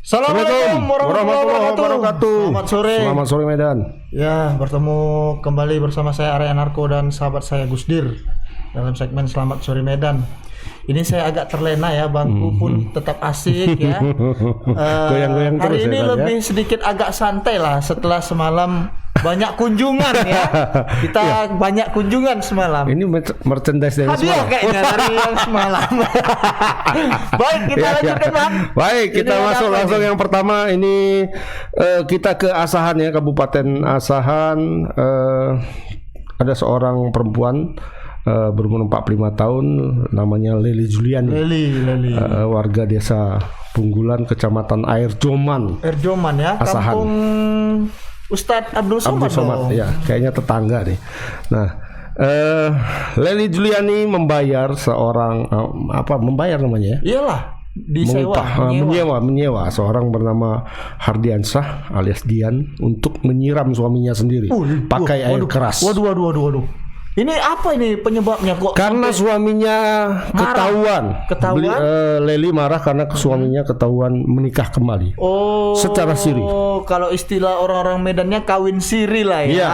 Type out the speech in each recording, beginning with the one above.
Assalamualaikum warahmatullahi wabarakatuh. Selamat sore Medan. Ya, bertemu kembali bersama saya Arya Narko dan sahabat saya Gusdir dalam segmen Selamat Sore Medan. Ini saya agak terlena ya, bangku pun tetap asik ya. Goyang-goyang hari terus ini ya, Bang, lebih sedikit agak santai lah setelah semalam banyak kunjungan ya. Kita banyak kunjungan semalam. Ini merchandise dari Hadiah semalam. kayaknya dari yang semalam. Baik, kita lanjutkan Bang. Baik, kita Ini masuk ada apa langsung ini? yang pertama. Ini kita ke Asahan ya, Kabupaten Asahan. Ada seorang perempuan berumur 45 tahun, namanya Leli Juliani. Leli. Warga desa Punggulan, Kecamatan Air Joman, Erjoman ya, Asahan. kampung Ustadz Abdul Somad. Ya, kayaknya tetangga nih. Nah, Leli Juliani membayar seorang membayar namanya ya? Iyalah, disewa, menyewa seorang bernama Hardiansyah alias Dian untuk menyiram suaminya sendiri pakai air keras. Waduh. Ini apa ini penyebabnya kok? Karena suaminya ketahuan. Leli marah karena suaminya ketahuan menikah kembali. Oh, secara siri. Kalau istilah orang-orang Medannya kawin siri lah ya. Iya.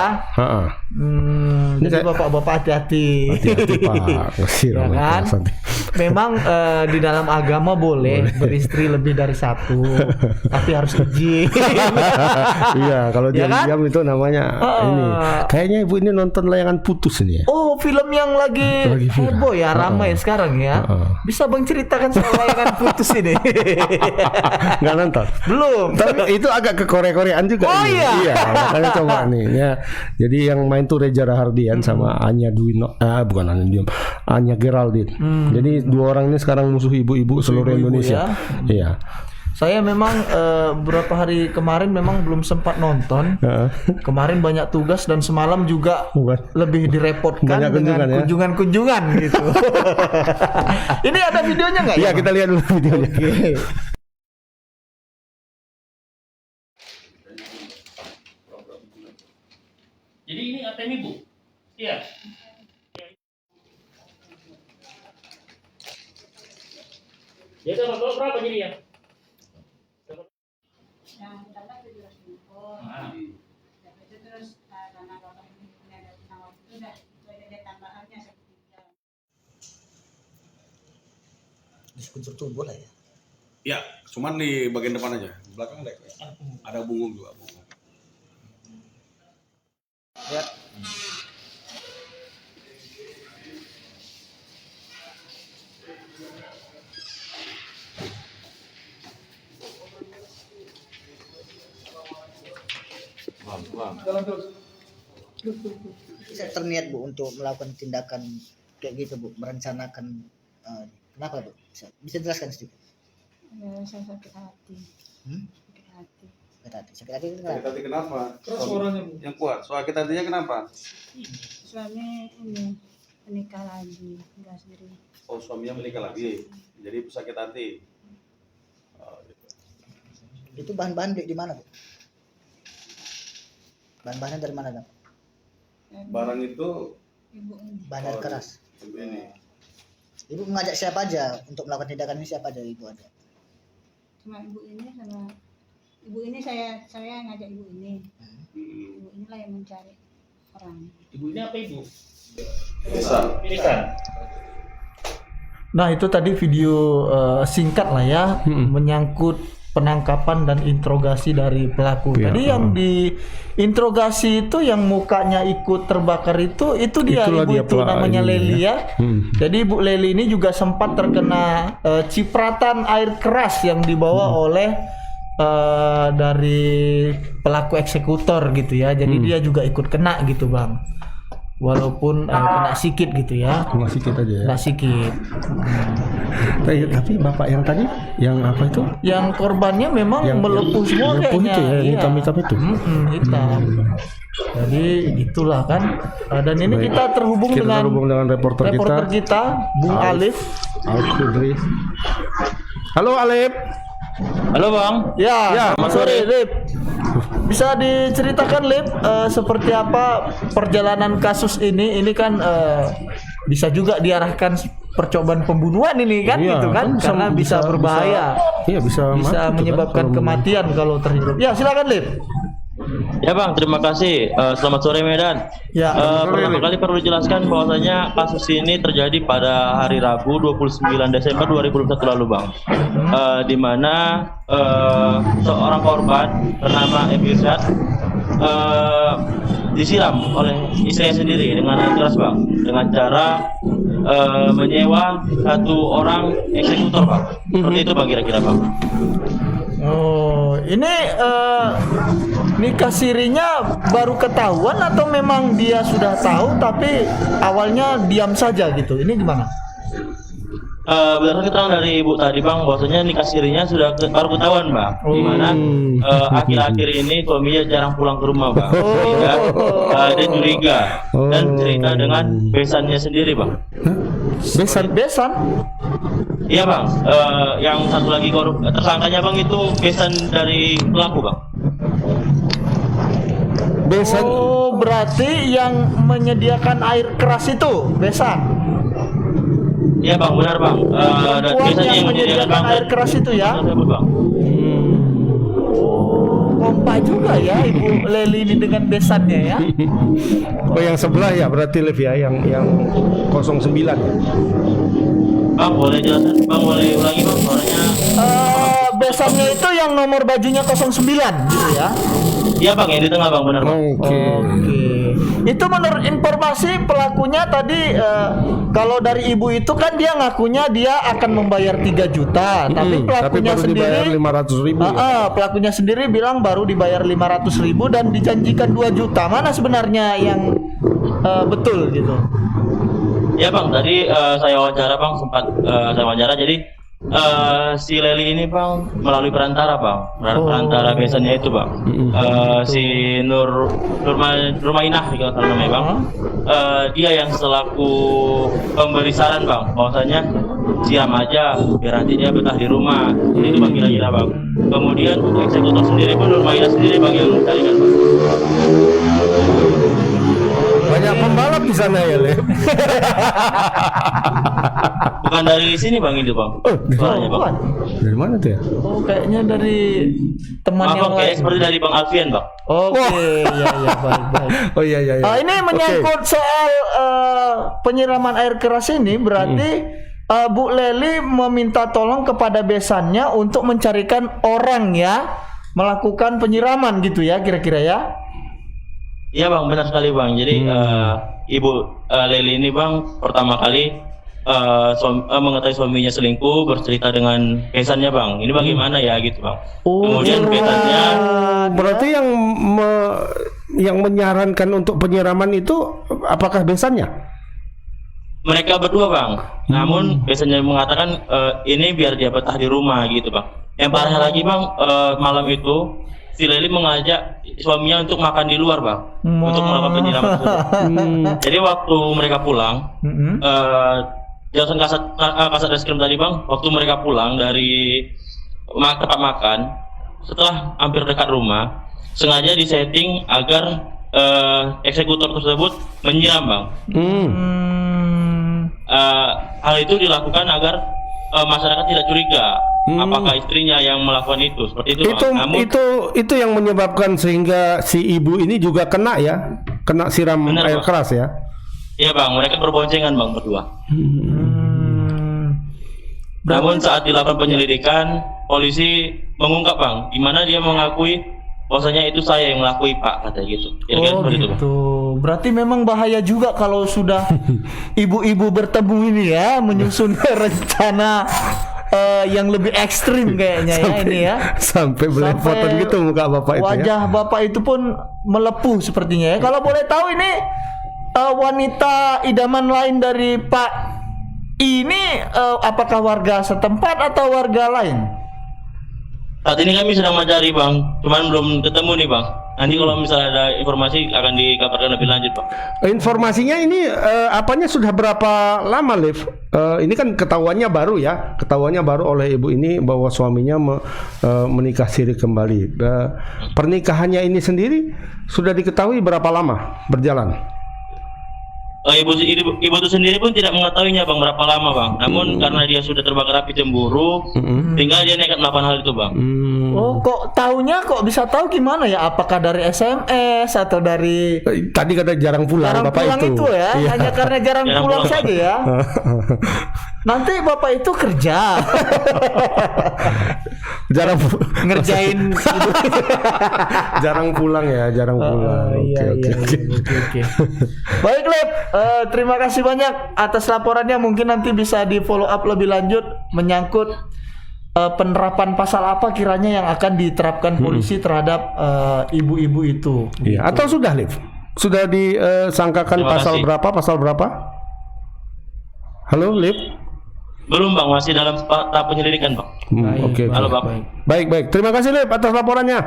Jadi bapak-bapak hati-hati. Hati-hati Pak. Ya kan? Memang di dalam agama boleh beristri lebih dari satu, tapi harus izin. Iya, kalau Ya kan? diam-diam itu namanya ini. Kayaknya ibu ini nonton layangan putus ini ya. Oh, film yang lagi viral. heboh ya, ramai sekarang ya. Bisa Bang ceritakan soal layangan putus ini? Nggak nonton. Belum. Tapi itu agak ke Korea-Koreaan juga. Oh ini. iya. Iya, makanya coba nih ya. Jadi yang main tuh Reza Rahardian sama Anya Dwino, bukan Anya Dwino, Anya Geraldine. Jadi dua orang ini sekarang musuh ibu-ibu seluruh Indonesia. Ya. Iya. Saya memang beberapa hari kemarin memang belum sempat nonton. Kemarin banyak tugas dan semalam juga lebih direpotkan Banyak dengan kunjungan ya? kunjungan-kunjungan gitu. Ini ada videonya nggak Iya, ya? kita lihat dulu videonya. Oke. Jadi ini ATM Ibu? Iya. Ya dapat berapa jadi ya? Yang dapat 17.000. Habis itu terus karena bapak ini punya ada penawar itu udah itu ada tambahannya 1 juta. Di sekujur tubuh lah ya. Ya, cuman di bagian depan aja. Di belakang ada bungung juga. Ya. Saya terniat Bu untuk melakukan tindakan kayak gitu Bu, merencanakan kenapa Bu? Bisa jelaskan sedikit? Ya, saya sakit hati. Sakit hati. Sakit hati itu Sakit kenapa? hati kenapa? Yang kuat. Soal sakit hatinya kenapa? Suami ini menikah lagi, enggak sendiri. Oh, suaminya menikah lagi. Jadi sakit hati. Oh, gitu. Itu bahan-bahan beli di mana Bu? Bahan-bahannya dari mana Pak? Barang itu Ibu ini. Bahan air keras. ini. Ibu mengajak siapa aja untuk melakukan tindakan ini, siapa aja Ibu ada? Cuma ibu ini sama ibu ini saya ngajak ibu ini. Ibu inilah yang mencari orang. Ibu ini apa Ibu? Bisa. Nah, itu tadi video singkat lah ya, menyangkut penangkapan dan interogasi dari pelaku. Iya, Tadi yang diinterogasi itu yang mukanya ikut terbakar itu dia Itulah ibu dia itu namanya ini Leli ya. Jadi Bu Leli ini juga sempat terkena cipratan air keras yang dibawa oleh dari pelaku eksekutor gitu ya. Jadi dia juga ikut kena gitu Bang. Walaupun kena sikit gitu ya. Cuma sedikit aja ya. Kena sikit. Tapi bapak yang tadi, yang apa itu? Yang korbannya memang Yang melepuh semua melepuh kayaknya. itu ya, Iya. hitam-hitam itu. Hitam. Jadi gitulah kan. Dan ini Baik. kita terhubung Kita dengan terhubung dengan reporter kita, Bung Alif. Alif Kudri. Halo Alif. Halo Bang. Ya, selamat sore, Lip. Bisa diceritakan, Lip, seperti apa perjalanan kasus ini? Ini kan bisa juga diarahkan percobaan pembunuhan ini kan, Iya, gitu kan, kan karena bisa berbahaya, Iya bisa mati tuh kan menyebabkan kalau kematian kalau terhirup. Ya silakan Lip. Ya Bang, terima kasih. Selamat sore Medan. Ya. Pertama kali perlu dijelaskan bahwasanya kasus ini terjadi pada hari Rabu 29 Desember 2021 lalu Bang. Di mana seorang korban bernama Ebirsat disiram oleh istrinya sendiri dengan air keras Bang, dengan cara menyewa satu orang eksekutor Bang. Seperti itu Bang kira-kira Bang. Oh, ini nikah sirinya baru ketahuan atau memang dia sudah tahu tapi awalnya diam saja gitu? Ini gimana? Berdasarkan keterangan dari ibu tadi Bang, bahwasanya nikah sirinya baru ketahuan Bang, di mana akhir-akhir ini suaminya jarang pulang ke rumah Bang, sehingga dia curiga dan cerita dengan besannya sendiri Bang. Besan? Iya Bang, yang satu lagi tersangkanya Bang itu besan dari pelaku Bang. besan. Oh, berarti yang menyediakan air keras itu besan. Iya Bang, benar Bang. Dan Perempuan biasanya yang menyediakan air keras itu ya. Bang. Kompak juga ya Ibu Leli ini dengan besannya ya. Oh yang sebelah ya berarti Liv ya, yang 09. Bang, boleh jelaskan? Bang, boleh ulangi Bang suaranya? Besannya itu yang nomor bajunya 09 gitu ya. Iya Bang, yang di tengah Bang, benar Bang. Oke. Itu menurut informasi pelakunya tadi kalau dari ibu itu kan dia ngakunya dia akan membayar 3 juta, tapi pelakunya baru sendiri dibayar 500.000 ya? pelakunya sendiri bilang baru dibayar 500.000 dan dijanjikan 2 juta. Mana sebenarnya yang betul gitu? Ya Bang, tadi saya wawancara Bang, sempat saya wawancara. Jadi si Leli ini Bang melalui perantara Bang, perantara biasanya itu Bang. Si Nurmainah kalau namanya Bang. Dia yang selaku pemberi saran Bang, bahwasanya siram aja biar nanti dia betah di rumah. Jadi itu Bang kira-kira Bang. Kemudian eksekutor sendiri pun Nurmainah sendiri Bang yang mencarikan Bang. Banyak pembalap di sana ya, Le. Bukan dari sini Bang itu Bang. Suaranya Bang. Bukan. Dari mana tuh ya? Oh, kayaknya dari teman Maaf yang Bang, kayak lain. seperti dari Bang Alfian Bang. Oke, ya baik. Oh iya. Ini menyangkut soal penyiraman air keras ini berarti Bu Leli meminta tolong kepada besannya untuk mencarikan orang ya melakukan penyiraman gitu ya kira-kira ya. Iya Bang, benar sekali Bang. Jadi Ibu Leli ini Bang pertama kali mengetahui suaminya selingkuh, bercerita dengan besannya Bang. Ini bagaimana ya gitu Bang. Kemudian besannya Berarti yang menyarankan untuk penyiraman itu apakah besannya? mereka berdua Bang. Namun besannya mengatakan ini biar dia betah di rumah gitu Bang. Yang parahnya lagi Bang, malam itu si Leli mengajak suaminya untuk makan di luar Bang, untuk melakukan penyiraman tersebut. Jadi waktu mereka pulang, jelasan kasat reskrim tadi Bang, waktu mereka pulang dari tempat makan, setelah hampir dekat rumah, sengaja disetting agar eksekutor tersebut menyiram Bang. Hal itu dilakukan agar masyarakat tidak curiga apakah istrinya yang melakukan itu, seperti itu Bang. Namun, itu yang menyebabkan sehingga si ibu ini juga kena siram Benar, air Bang. keras ya. iya Bang, mereka berboncengan Bang berdua. Namun saat dilakukan penyelidikan, polisi mengungkap Bang, di mana dia mengakui bahwasanya itu saya yang melakui Pak, kata gitu. Kira-kira seperti itu Bang. Gitu. Berarti memang bahaya juga kalau sudah ibu-ibu bertemu ini ya menyusun rencana yang lebih ekstrim kayaknya ya ini ya. Sampai belepotan gitu muka bapak itu ya. Wajah bapak itu pun melepuh sepertinya ya. Kalau boleh tahu ini wanita idaman lain dari Pak ini apakah warga setempat atau warga lain? Saat ini kami sedang mencari Bang, cuman belum ketemu nih Bang. Nanti kalau misalnya ada informasi akan dikabarkan lebih lanjut Bang. Informasinya ini apanya sudah berapa lama, Liv? Ini kan ketahuannya baru oleh ibu ini bahwa suaminya menikah siri kembali. Pernikahannya ini sendiri sudah diketahui berapa lama berjalan? ibu itu sendiri pun tidak mengetahuinya bang berapa lama bang. Namun karena dia sudah terbakar api cemburu, tinggal dia nekat melakukan hal itu bang. Oh, kok taunya kok bisa tahu gimana ya? Apakah dari SMS atau dari Tadi kata jarang pulang jarang bapak pulang itu ya? Iya. Hanya karena jarang Jarang pulang pulang. saja ya? Nanti bapak itu kerja jarang ngerjain ibu. jarang pulang ya, jarang pulang. Iya, Oke, iya, oke. iya, oke. Baik, Lep. Terima kasih banyak atas laporannya. Mungkin nanti bisa di follow up lebih lanjut menyangkut penerapan pasal apa kiranya yang akan diterapkan polisi terhadap ibu-ibu itu. Iya, atau sudah, Liv? Sudah disangkakan Terima pasal kasih. berapa? Pasal berapa? Halo, Liv? Belum bang, masih dalam tahap penyelidikan bang. Oke. Halo bang. Baik. Terima kasih, Liv, atas laporannya.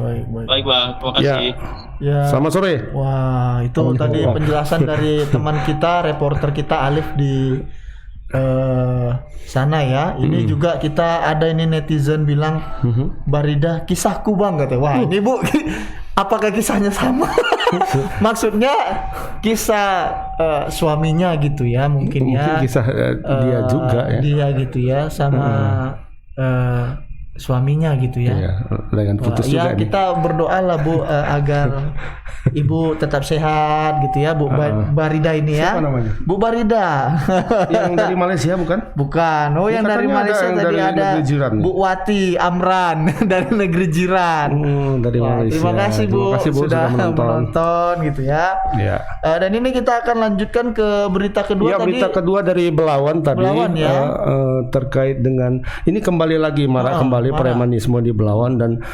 Baik. Baik bang, terima Ya. kasih. Ya. Selamat sore. Wah, itu tadi penjelasan dari teman kita, reporter kita Alif di sana ya. Ini juga kita ada ini netizen bilang Barida kisahku bang katanya. Wah, ini Bu, apakah kisahnya sama? Maksudnya kisah suaminya gitu ya, mungkin ya. Mungkin kisah dia juga ya. Dia gitu ya sama suaminya gitu ya. Iya, dengan putus Ya juga nih. kita berdoa lah Bu agar Ibu tetap sehat gitu ya Bu Barida ini ya. Siapa namanya? Bu Barida. Yang dari Malaysia bukan? Bukan. Oh yang dari Katanya ada Malaysia yang tadi dari ada negeri jiran nih. Bu Wati Amran dari negeri jiran. Dari Wah, Malaysia. terima kasih Bu, Terima kasih, Bu, sudah menonton. menonton gitu ya. Ya. Dan ini kita akan lanjutkan ke berita kedua Ya, tadi. berita kedua dari Belawan tadi Belawan, ya. terkait dengan ini kembali lagi marak kembali premanisme di Belawan, dan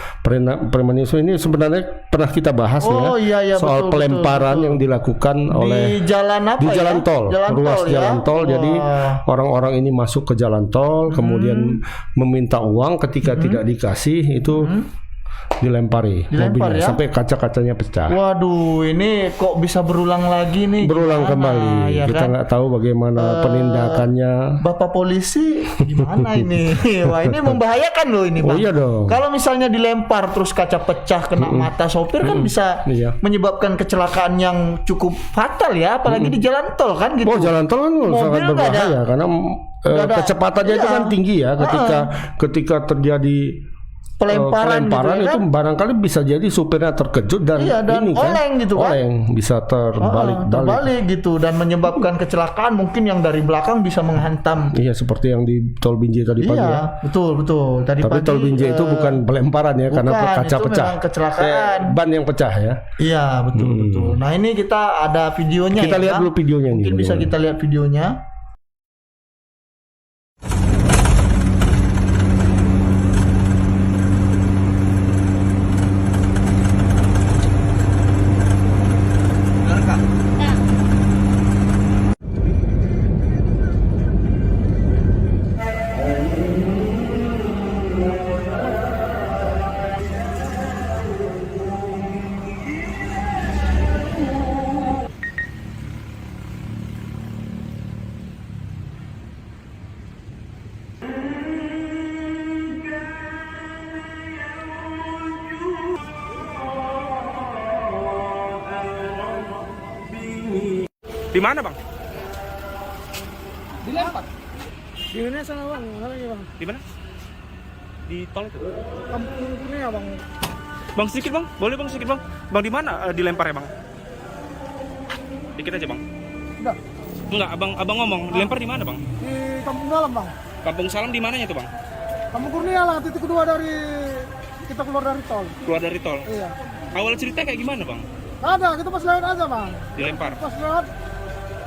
premanisme ini sebenarnya pernah kita bahas Oh, ya iya, soal betul, pelemparan betul. yang dilakukan oleh di jalan apa di ya? jalan tol, ruas ya? jalan tol. Jadi Wah. orang-orang ini masuk ke jalan tol, kemudian meminta uang, ketika tidak dikasih itu dilempari Dilempar, mobilnya ya? sampai kaca-kacanya pecah. Waduh, ini kok bisa berulang lagi nih? Berulang Gimana, kembali. ya Kita kan? nggak tahu bagaimana penindakannya. Bapak polisi gimana ini? Wah, ini membahayakan loh ini, Oh Bang. iya dong. Kalau misalnya dilempar terus kaca pecah kena mata sopir kan bisa Iya. menyebabkan kecelakaan yang cukup fatal ya, apalagi di jalan tol kan gitu. Oh, jalan tol kan sangat nggak berbahaya karena nggak ada. kecepatannya itu Iya. kan tinggi ya ketika terjadi Pelemparan gitu ya itu kan? barangkali bisa jadi supirnya terkejut dan Iya, dan ini kan oleng gitu kan? oleng, bisa terbalik gitu dan menyebabkan kecelakaan mungkin yang dari belakang bisa menghantam. Iya, seperti yang di Tol Binjai tadi pagi ya. Iya, betul. Tadi Tapi pagi, Tol Binjai itu bukan pelemparan ya, karena bukan, kaca itu pecah. memang kecelakaan. Ban yang pecah ya. Iya, betul. Nah, ini kita ada videonya Kita ya, lihat Bang? dulu videonya nih. Mungkin bisa bagaimana. kita lihat videonya. Di mana bang? Dilempar. Di mana sana bang? Mana ya bang? Di mana? Di tol itu. Kampung Kurnia bang. Bang sedikit bang, boleh bang sedikit bang. Bang di mana dilempar ya bang? Dikit aja bang. Udah. Enggak, abang ngomong dilempar di mana bang? Di Kampung Dalam bang. Kampung Salam di mananya tuh bang? Kampung Kurnia lah titik kedua dari kita keluar dari tol. Keluar dari tol. Iya. Awal cerita kayak gimana bang? Ada, kita pas lewat aja bang. Dilempar. Pas lewat,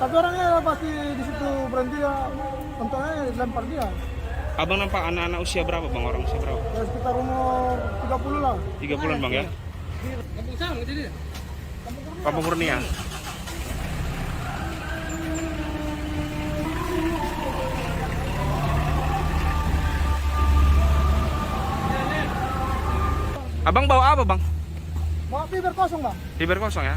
tapi orangnya pasti di situ berhenti ya. Untungnya dilempar dia. Abang nampak anak-anak usia berapa bang? Orang usia berapa? Ya, sekitar umur 30 lah. 30-an bang ya? Kampung Salam jadi. Kampung Kurnia. Abang bawa apa bang? Bawa fiber kosong bang. Fiber kosong ya?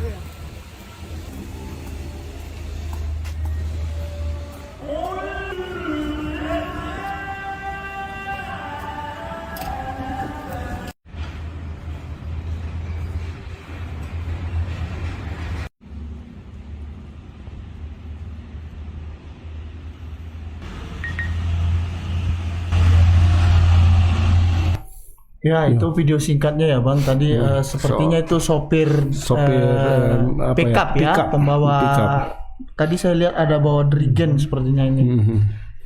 Ya, itu video singkatnya ya Bang. Tadi sepertinya itu sopir apa pickup ya, Pickup. pembawa. Pickup. Tadi saya lihat ada bawa dirigen sepertinya ini.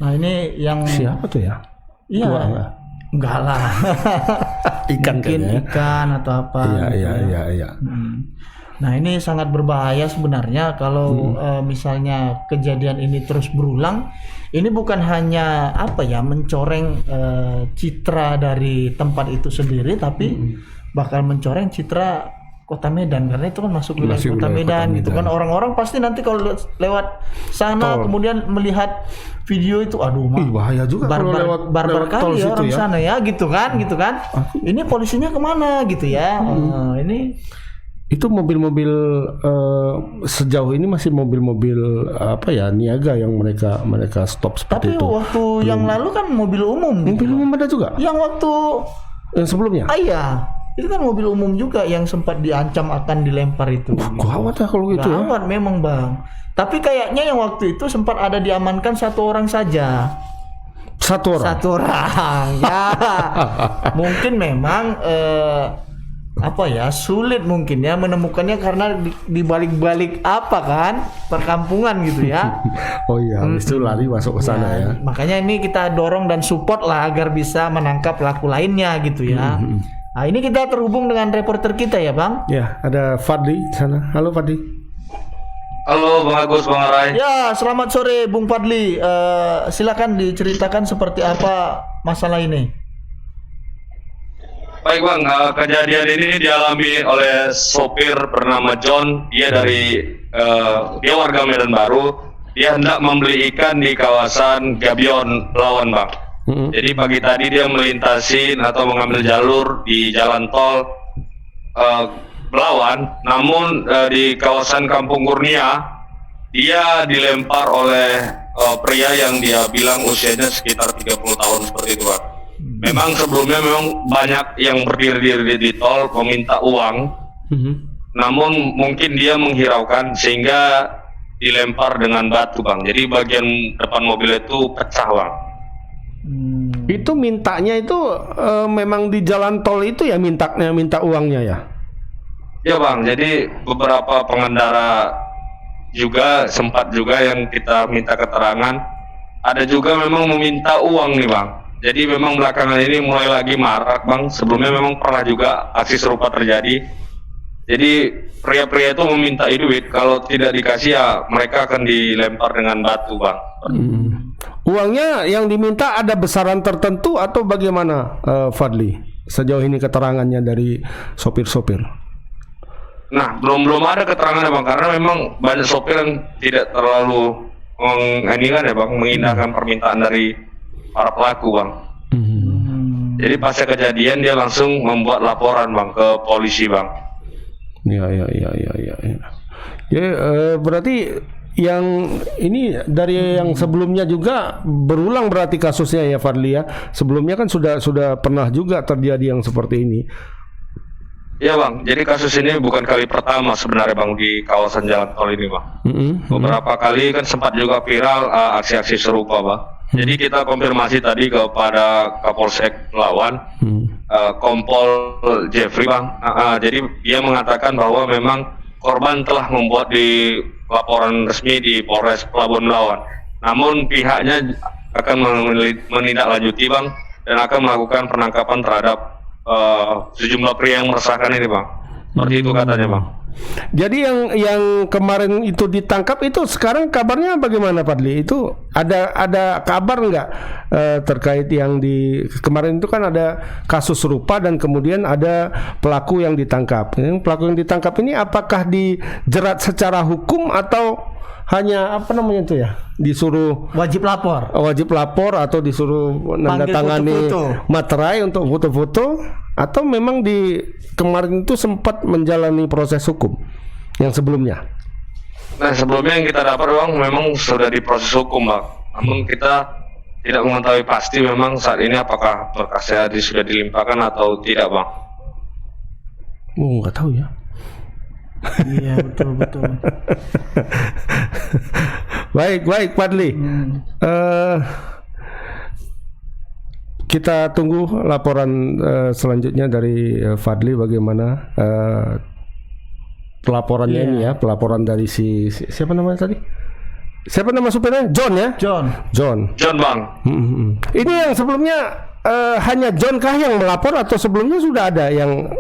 Nah, ini yang Siapa tuh ya? Iya. Tua nggak? Enggak lah. Ikan Mungkin kayaknya. ikan atau apa. Iya. Nah, ini sangat berbahaya sebenarnya kalau misalnya kejadian ini terus berulang. Ini bukan hanya mencoreng citra dari tempat itu sendiri, tapi bakal mencoreng citra Kota Medan, karena itu kan masuk wilayah Masih Kota wilayah Medan Kota gitu kan. Medan. Orang-orang pasti nanti kalau lewat sana kemudian melihat video itu, aduh Ih, bahaya juga kalau barbar lewat tol kali ya situ orang ya. sana ya gitu kan. Ini polisinya kemana gitu ya. Ini Itu mobil-mobil sejauh ini masih mobil-mobil niaga yang mereka stop tapi seperti itu. waktu yang lalu kan mobil umum gitu. Mobil umum ada juga. Yang waktu Yang sebelumnya. iya, itu kan mobil umum juga yang sempat diancam akan dilempar itu. Gawat ya kalau gitu ya. Gawat memang Bang. Tapi kayaknya yang waktu itu sempat ada diamankan 1 orang saja. Satu orang. 1 orang ya. Mungkin memang sulit mungkin ya menemukannya karena di balik-balik perkampungan gitu ya. Oh iya, habis itu lari masuk ke sana ya. Makanya ini kita dorong dan support lah agar bisa menangkap pelaku lainnya gitu ya. Nah, ini kita terhubung dengan reporter kita ya Bang. Ya, ada Fadli di sana. Halo Fadli. Halo Bang Agus, Bang Arai. Ya, selamat sore Bung Fadli. Silakan diceritakan seperti apa masalah ini. Baik Bang, kejadian ini dialami oleh sopir bernama John. Dia dia warga Medan Baru. Dia hendak membeli ikan di kawasan Gabion, Belawan Bang. Jadi pagi tadi dia melintasin atau mengambil jalur di jalan tol Belawan. Namun di kawasan Kampung Kurnia dia dilempar oleh pria yang dia bilang usianya sekitar 30 tahun seperti itu Bang. Memang sebelumnya banyak yang berdiri di tol meminta uang, namun mungkin dia menghiraukan sehingga dilempar dengan batu Bang. Jadi bagian depan mobil itu pecah Bang. Itu mintanya itu memang di jalan tol itu ya minta uangnya ya? Ya Bang, jadi beberapa pengendara juga sempat juga yang kita minta keterangan, ada juga memang meminta uang nih Bang. Jadi memang belakangan ini mulai lagi marak Bang. Sebelumnya memang pernah juga aksi serupa terjadi. Jadi pria-pria itu meminta duit, kalau tidak dikasih ya mereka akan dilempar dengan batu Bang. Uangnya yang diminta ada besaran tertentu atau bagaimana Fadli? Sejauh ini keterangannya dari sopir-sopir. Nah, belum ada keterangannya Bang, karena memang banyak sopir yang tidak terlalu mengindahkan permintaan dari para pelaku Bang. Jadi pasca kejadian dia langsung membuat laporan Bang ke polisi Bang. Ya. Ya, berarti yang ini dari yang sebelumnya juga berulang berarti kasusnya ya Fadli ya. Sebelumnya kan sudah pernah juga terjadi yang seperti ini. Iya Bang, jadi kasus ini bukan kali pertama sebenarnya Bang di kawasan jalan tol ini Bang. Beberapa kali kan sempat juga viral aksi-aksi serupa Bang. Jadi kita konfirmasi tadi kepada Kapolsek Belawan, Kompol Jeffrey Bang. Jadi dia mengatakan bahwa memang korban telah membuat di laporan resmi di Polres Pelabuhan Belawan. Namun pihaknya akan menindaklanjuti Bang dan akan melakukan penangkapan terhadap sejumlah pria yang meresahkan ini Bang. Seperti itu katanya Bang. Jadi yang kemarin itu ditangkap itu sekarang kabarnya bagaimana Fadli? Itu ada kabar nggak terkait yang di kemarin itu kan ada kasus serupa dan kemudian ada pelaku yang ditangkap. Pelaku yang ditangkap ini apakah dijerat secara hukum atau hanya disuruh Wajib lapor atau disuruh nandatangani materai untuk foto-foto, atau memang di kemarin itu sempat menjalani proses hukum yang sebelumnya? Nah sebelumnya yang kita dapat Bang memang sudah diproses hukum Bang. Namun kita tidak mengetahui pasti memang saat ini apakah berkasnya sudah dilimpahkan atau tidak Bang. Nggak tahu ya. Iya betul. Baik Fadli. kita tunggu laporan selanjutnya dari Fadli bagaimana pelaporannya ini ya, pelaporan dari siapa namanya tadi? Siapa nama supirnya? John ya? John Bang. Ini yang sebelumnya hanya John kah yang melapor atau sebelumnya sudah ada yang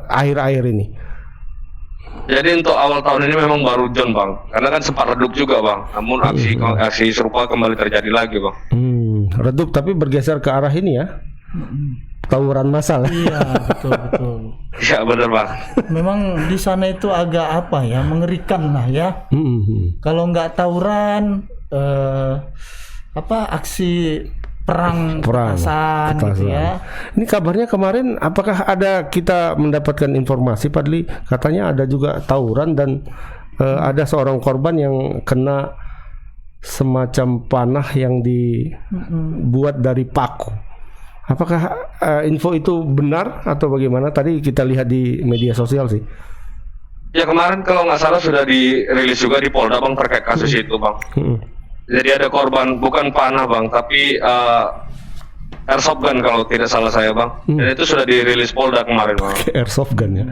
akhir-akhir ini? Jadi untuk awal tahun ini memang baru John Bang, karena kan sempat redup juga Bang. Namun aksi serupa kembali terjadi lagi Bang. Redup tapi bergeser ke arah ini ya, tawuran massal. Iya, betul. Ya benar Bang. Memang di sana itu agak apa ya, mengerikan lah ya. Kalau nggak tawuran, aksi perang petasan gitu ya. Ini kabarnya kemarin, apakah ada kita mendapatkan informasi Padli, katanya ada juga tawuran dan ada seorang korban yang kena semacam panah yang dibuat dari paku. Apakah info itu benar atau bagaimana? Tadi kita lihat di media sosial sih. Ya kemarin kalau nggak salah sudah dirilis juga di Polda Bang terkait kasus itu Bang. Jadi ada korban, bukan panah Bang, tapi airsoft gun kalau tidak salah saya Bang. Dan itu sudah dirilis Polda kemarin Bang. Airsoft gun ya.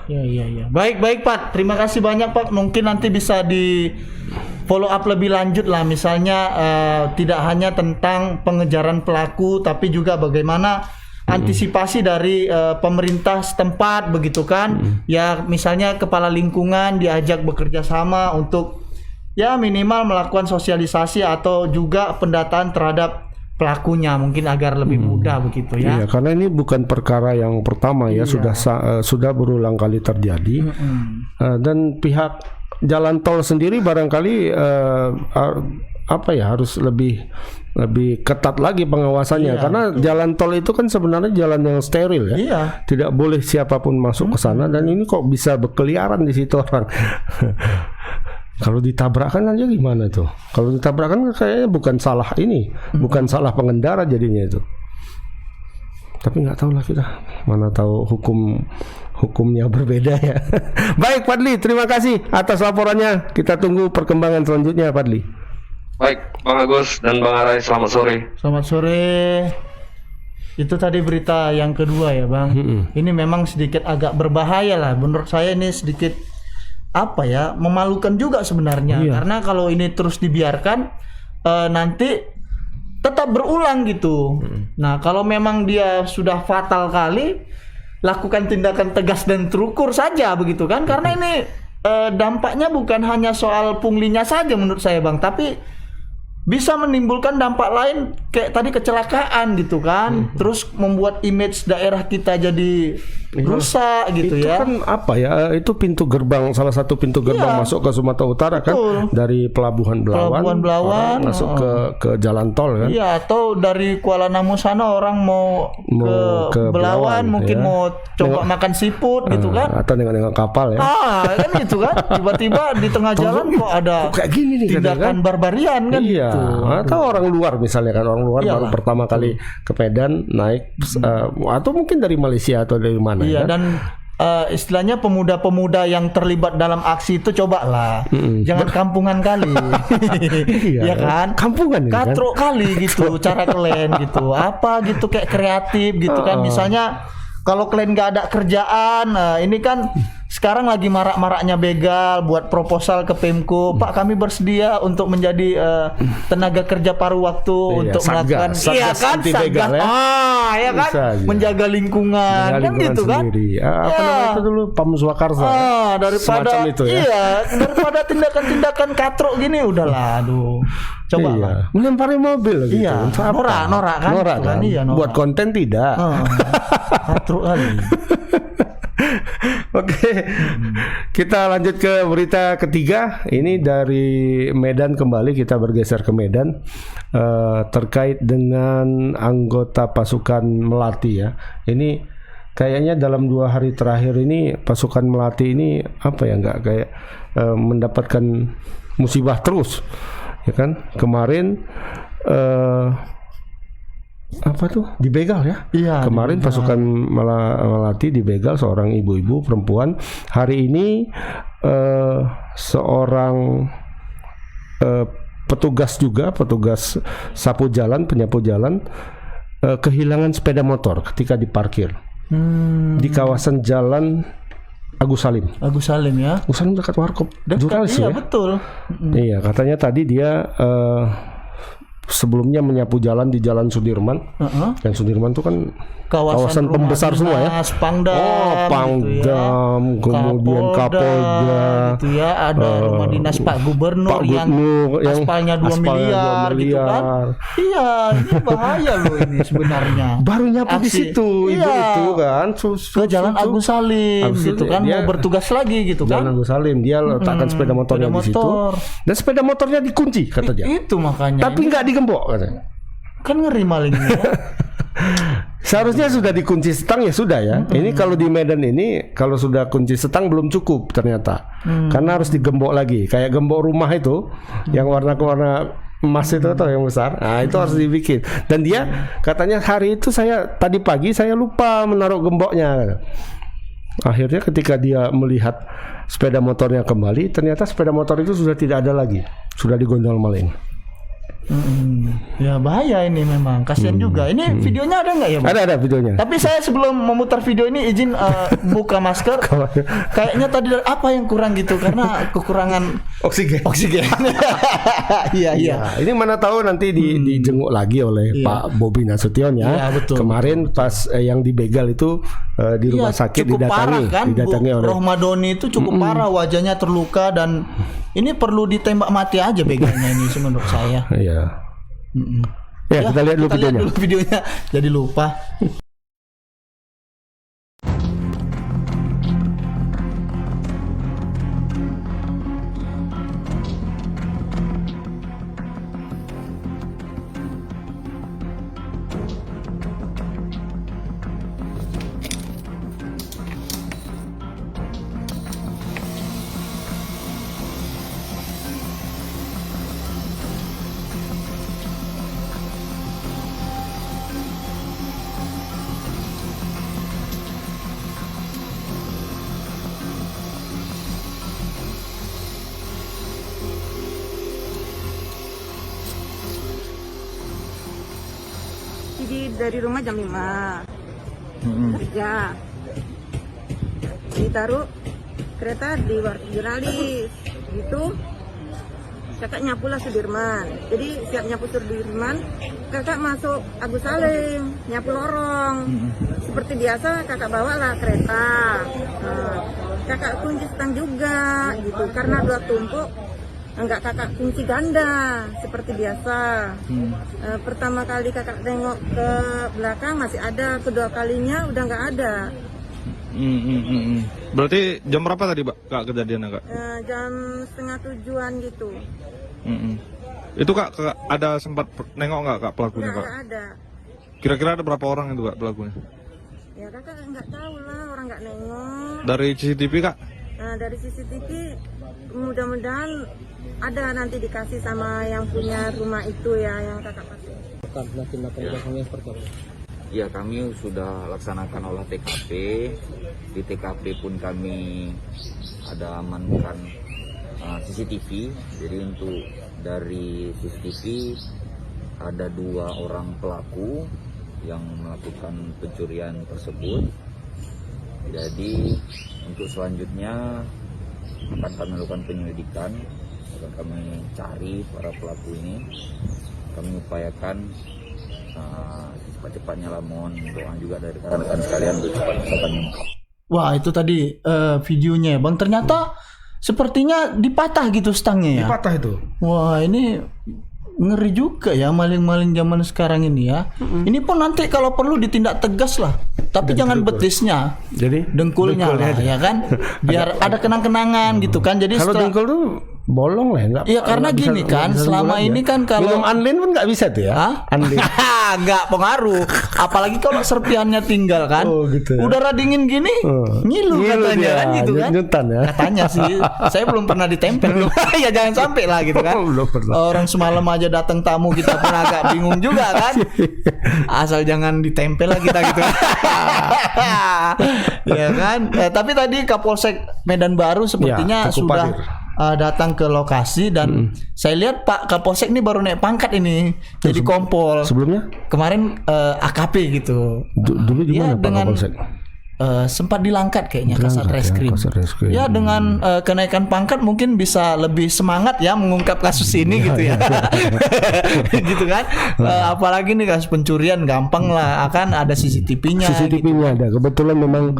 Iya. Baik Pak. Terima kasih banyak Pak. Mungkin nanti bisa di follow up lebih lanjut lah. Misalnya tidak hanya tentang pengejaran pelaku, tapi juga bagaimana antisipasi dari pemerintah setempat begitu kan. Ya misalnya kepala lingkungan diajak bekerja sama untuk ya minimal melakukan sosialisasi atau juga pendataan terhadap pelakunya mungkin agar lebih mudah begitu ya. Iya, karena ini bukan perkara yang pertama ya, sudah berulang kali terjadi. Dan pihak jalan tol sendiri barangkali harus lebih ketat lagi pengawasannya, karena jalan tol itu kan sebenarnya jalan yang steril ya. Tidak boleh siapapun masuk ke sana, dan ini kok bisa berkeliaran di situ orang. Kalau ditabrakkan aja gimana tuh? Kalau ditabrakkan kayaknya bukan salah ini, bukan salah pengendara jadinya itu. Tapi nggak tahu lah kita, mana tahu hukumnya berbeda ya. Baik Fadli, terima kasih atas laporannya. Kita tunggu perkembangan selanjutnya Fadli. Baik Bang Agus dan Bang Arai, selamat sore. Selamat sore. Itu tadi berita yang kedua ya Bang. Ini memang sedikit agak berbahaya lah. Menurut saya ini sedikit memalukan juga sebenarnya. Karena kalau ini terus dibiarkan nanti tetap berulang gitu. Nah kalau memang dia sudah fatal kali, lakukan tindakan tegas dan terukur saja begitu kan. Karena ini dampaknya bukan hanya soal punglinya saja menurut saya Bang, tapi bisa menimbulkan dampak lain kayak tadi kecelakaan gitu kan. Terus membuat image daerah kita jadi rusak gitu itu ya. Itu kan itu pintu gerbang, salah satu pintu gerbang masuk ke Sumatera Utara kan, dari Pelabuhan Belawan masuk ke jalan tol kan. Iya, atau dari Kuala Namu sana orang mau ke Belawan mungkin mau coba makan siput gitu kan. Atau dengan kapal ya. Kan gitu kan. Tiba-tiba di tengah jalan kok ada kayak gini nih tindakan barbarian kan. Iya. Atau orang luar misalnya kan, orang luar baru pertama kali ke Medan naik atau mungkin dari Malaysia atau dari mana. Iya, kan? dan istilahnya pemuda-pemuda yang terlibat dalam aksi itu cobalah jangan kampungan kali. Ya kan, kampungan katrok kali gitu cara kalian gitu, apa gitu kayak kreatif gitu kan. Misalnya kalau kalian nggak ada kerjaan, ini kan sekarang lagi marak-maraknya begal, buat proposal ke Pemko, Pak kami bersedia untuk menjadi tenaga kerja paruh waktu untuk melakukan menjaga lingkungan kan gitu kan. Apa namanya itu dulu, Pamuswakarsa. Daripada itu ya. Iya, daripada tindakan-tindakan katrok gini udahlah coba lah. Melempari mobil gitu. Iya, norak kan. Norak kan. Iya, norak. Buat konten tidak. Katrok kali. Oke, kita lanjut ke berita ketiga. Ini dari Medan kembali, kita bergeser ke Medan terkait dengan anggota pasukan Melati ya. Ini kayaknya dalam 2 hari terakhir ini pasukan Melati ini nggak kayak mendapatkan musibah terus, ya kan? Kemarin dibegal ya. Iya, kemarin dibegal. Pasukan Melati dibegal seorang ibu-ibu perempuan. Hari ini seorang petugas sapu jalan, penyapu jalan kehilangan sepeda motor ketika diparkir di kawasan Jalan Agus Salim. Agus Salim ya. Agus Salim dekat Warkop. Dekat, iya ya? betul. Iya, katanya tadi dia sebelumnya menyapu jalan di Jalan Sudirman. Dan Sudirman itu kan kawasan pembesar semua ya. Pangdam, Pangdam, gitu ya. kemudian Kapolda, gitu ya. Ada rumah dinas Pak Gubernur, yang aspalnya 2 miliar gitu kan. Iya, ini bahaya loh ini sebenarnya. Baru nyapu di situ ibu itu kan. Ke Jalan Agus Salim gitu kan, mau bertugas lagi gitu kan. Jalan Agus Salim, dia letakkan sepeda motornya di situ. Dan sepeda motornya dikunci kata dia. Itu makanya. Tapi nggak digembok katanya. Kan ngeri malingnya. Seharusnya sudah dikunci setang ya sudah ya. Ini kalau di Medan ini kalau sudah kunci setang belum cukup ternyata. Karena harus digembok lagi. Kayak gembok rumah itu yang warna emas itu atau yang besar. Nah, itu harus dibikin. Dan dia katanya hari itu tadi pagi saya lupa menaruh gemboknya. Akhirnya ketika dia melihat sepeda motornya kembali, ternyata sepeda motor itu sudah tidak ada lagi. Sudah digondol maling. Ya bahaya ini memang, kasihan juga. Ini videonya ada nggak ya, Bang? Ada videonya. Tapi saya sebelum memutar video ini izin buka masker. Kayaknya tadi apa yang kurang gitu karena kekurangan oksigen. Iya. Ini mana tahu nanti dijenguk lagi oleh Pak Bobi Nasution ya. Iya, betul. Kemarin pas yang dibegal itu di rumah sakit didatangi oleh Rohmadoni itu cukup parah, wajahnya terluka dan ini perlu ditembak mati aja begalnya ini menurut saya. Iya. Ya, kita lihat dulu videonya. Jadi lupa. Jadi dari rumah jam 5 kerja, ditaruh kereta di jurnalis gitu. Kakak nyapu lah Sudirman, jadi siap nyapu Sudirman, kakak masuk Agus Salim nyapu lorong. Seperti biasa kakak bawalah kereta, kakak kunci setang juga gitu karena 2 tumpuk. Enggak, kakak kunci ganda seperti biasa. Pertama kali kakak tengok ke belakang masih ada, kedua kalinya udah nggak ada. Berarti jam berapa tadi kak kejadiannya kak? Jam 6:30 gitu. Itu kak ada sempat nengok nggak kak pelakunya kak? Nggak ada. Kira-kira ada berapa orang itu kak pelakunya? Ya kakak nggak tahu lah, orang nggak nengok. Dari CCTV kak? Dari CCTV mudah-mudahan ada nanti dikasih sama yang punya rumah itu ya, yang kakak pasti. Ya, kami sudah laksanakan olah TKP. Di TKP pun kami ada amankan CCTV. Jadi untuk dari CCTV ada 2 orang pelaku yang melakukan pencurian tersebut. Jadi untuk selanjutnya akan kami lakukan penyelidikan, akan kami cari para pelaku ini. Kami upayakan cepat-cepatnya lah, mohon doa juga dari rekan-rekan sekalian untuk cepat-cepat mengungkap. Wah, itu tadi videonya, Bang. Ternyata sepertinya dipatah gitu stangnya ya. Dipatah itu. Wah, ini ngeri juga ya maling-maling zaman sekarang ini ya. Ini pun nanti kalau perlu ditindak tegas lah. Tapi jangan betisnya. Jadi dengkulnya lah, ya kan. Biar ada kenang-kenangan gitu kan. Jadi kalau dengkul tuh bolong lah, enggak. Iya, karena gini kan, selama ini kan kalau minum anlin pun nggak bisa tuh ya. Anlin. Nggak pengaruh. Apalagi kalau serpihannya tinggal kan. Oh, gitu ya. Udara dingin gini, ngilu katanya dia, kan gitu kan. Nyutan ya. Katanya sih. Saya belum pernah ditempel. Ya jangan sampai lah gitu kan. Belum pernah. Orang semalam aja datang tamu, kita pun agak bingung juga kan. Asal jangan ditempel lah kita gitu. Ya kan. Tapi tadi Kapolsek Medan Baru sepertinya ya, sudah datang ke lokasi dan saya lihat Pak Kapolsek ini baru naik pangkat ini jadi kompol. Sebelumnya? Kemarin AKP gitu. Dulu di mana Pak Kapolsek? Sempat dilangkat kayaknya Kasat Reskrim. Ya dengan kenaikan pangkat mungkin bisa lebih semangat ya mengungkap kasus ini gitu ya. Gitu kan. Apalagi nih kasus pencurian gampang lah, akan ada CCTV-nya. CCTV-nya ada. Kebetulan memang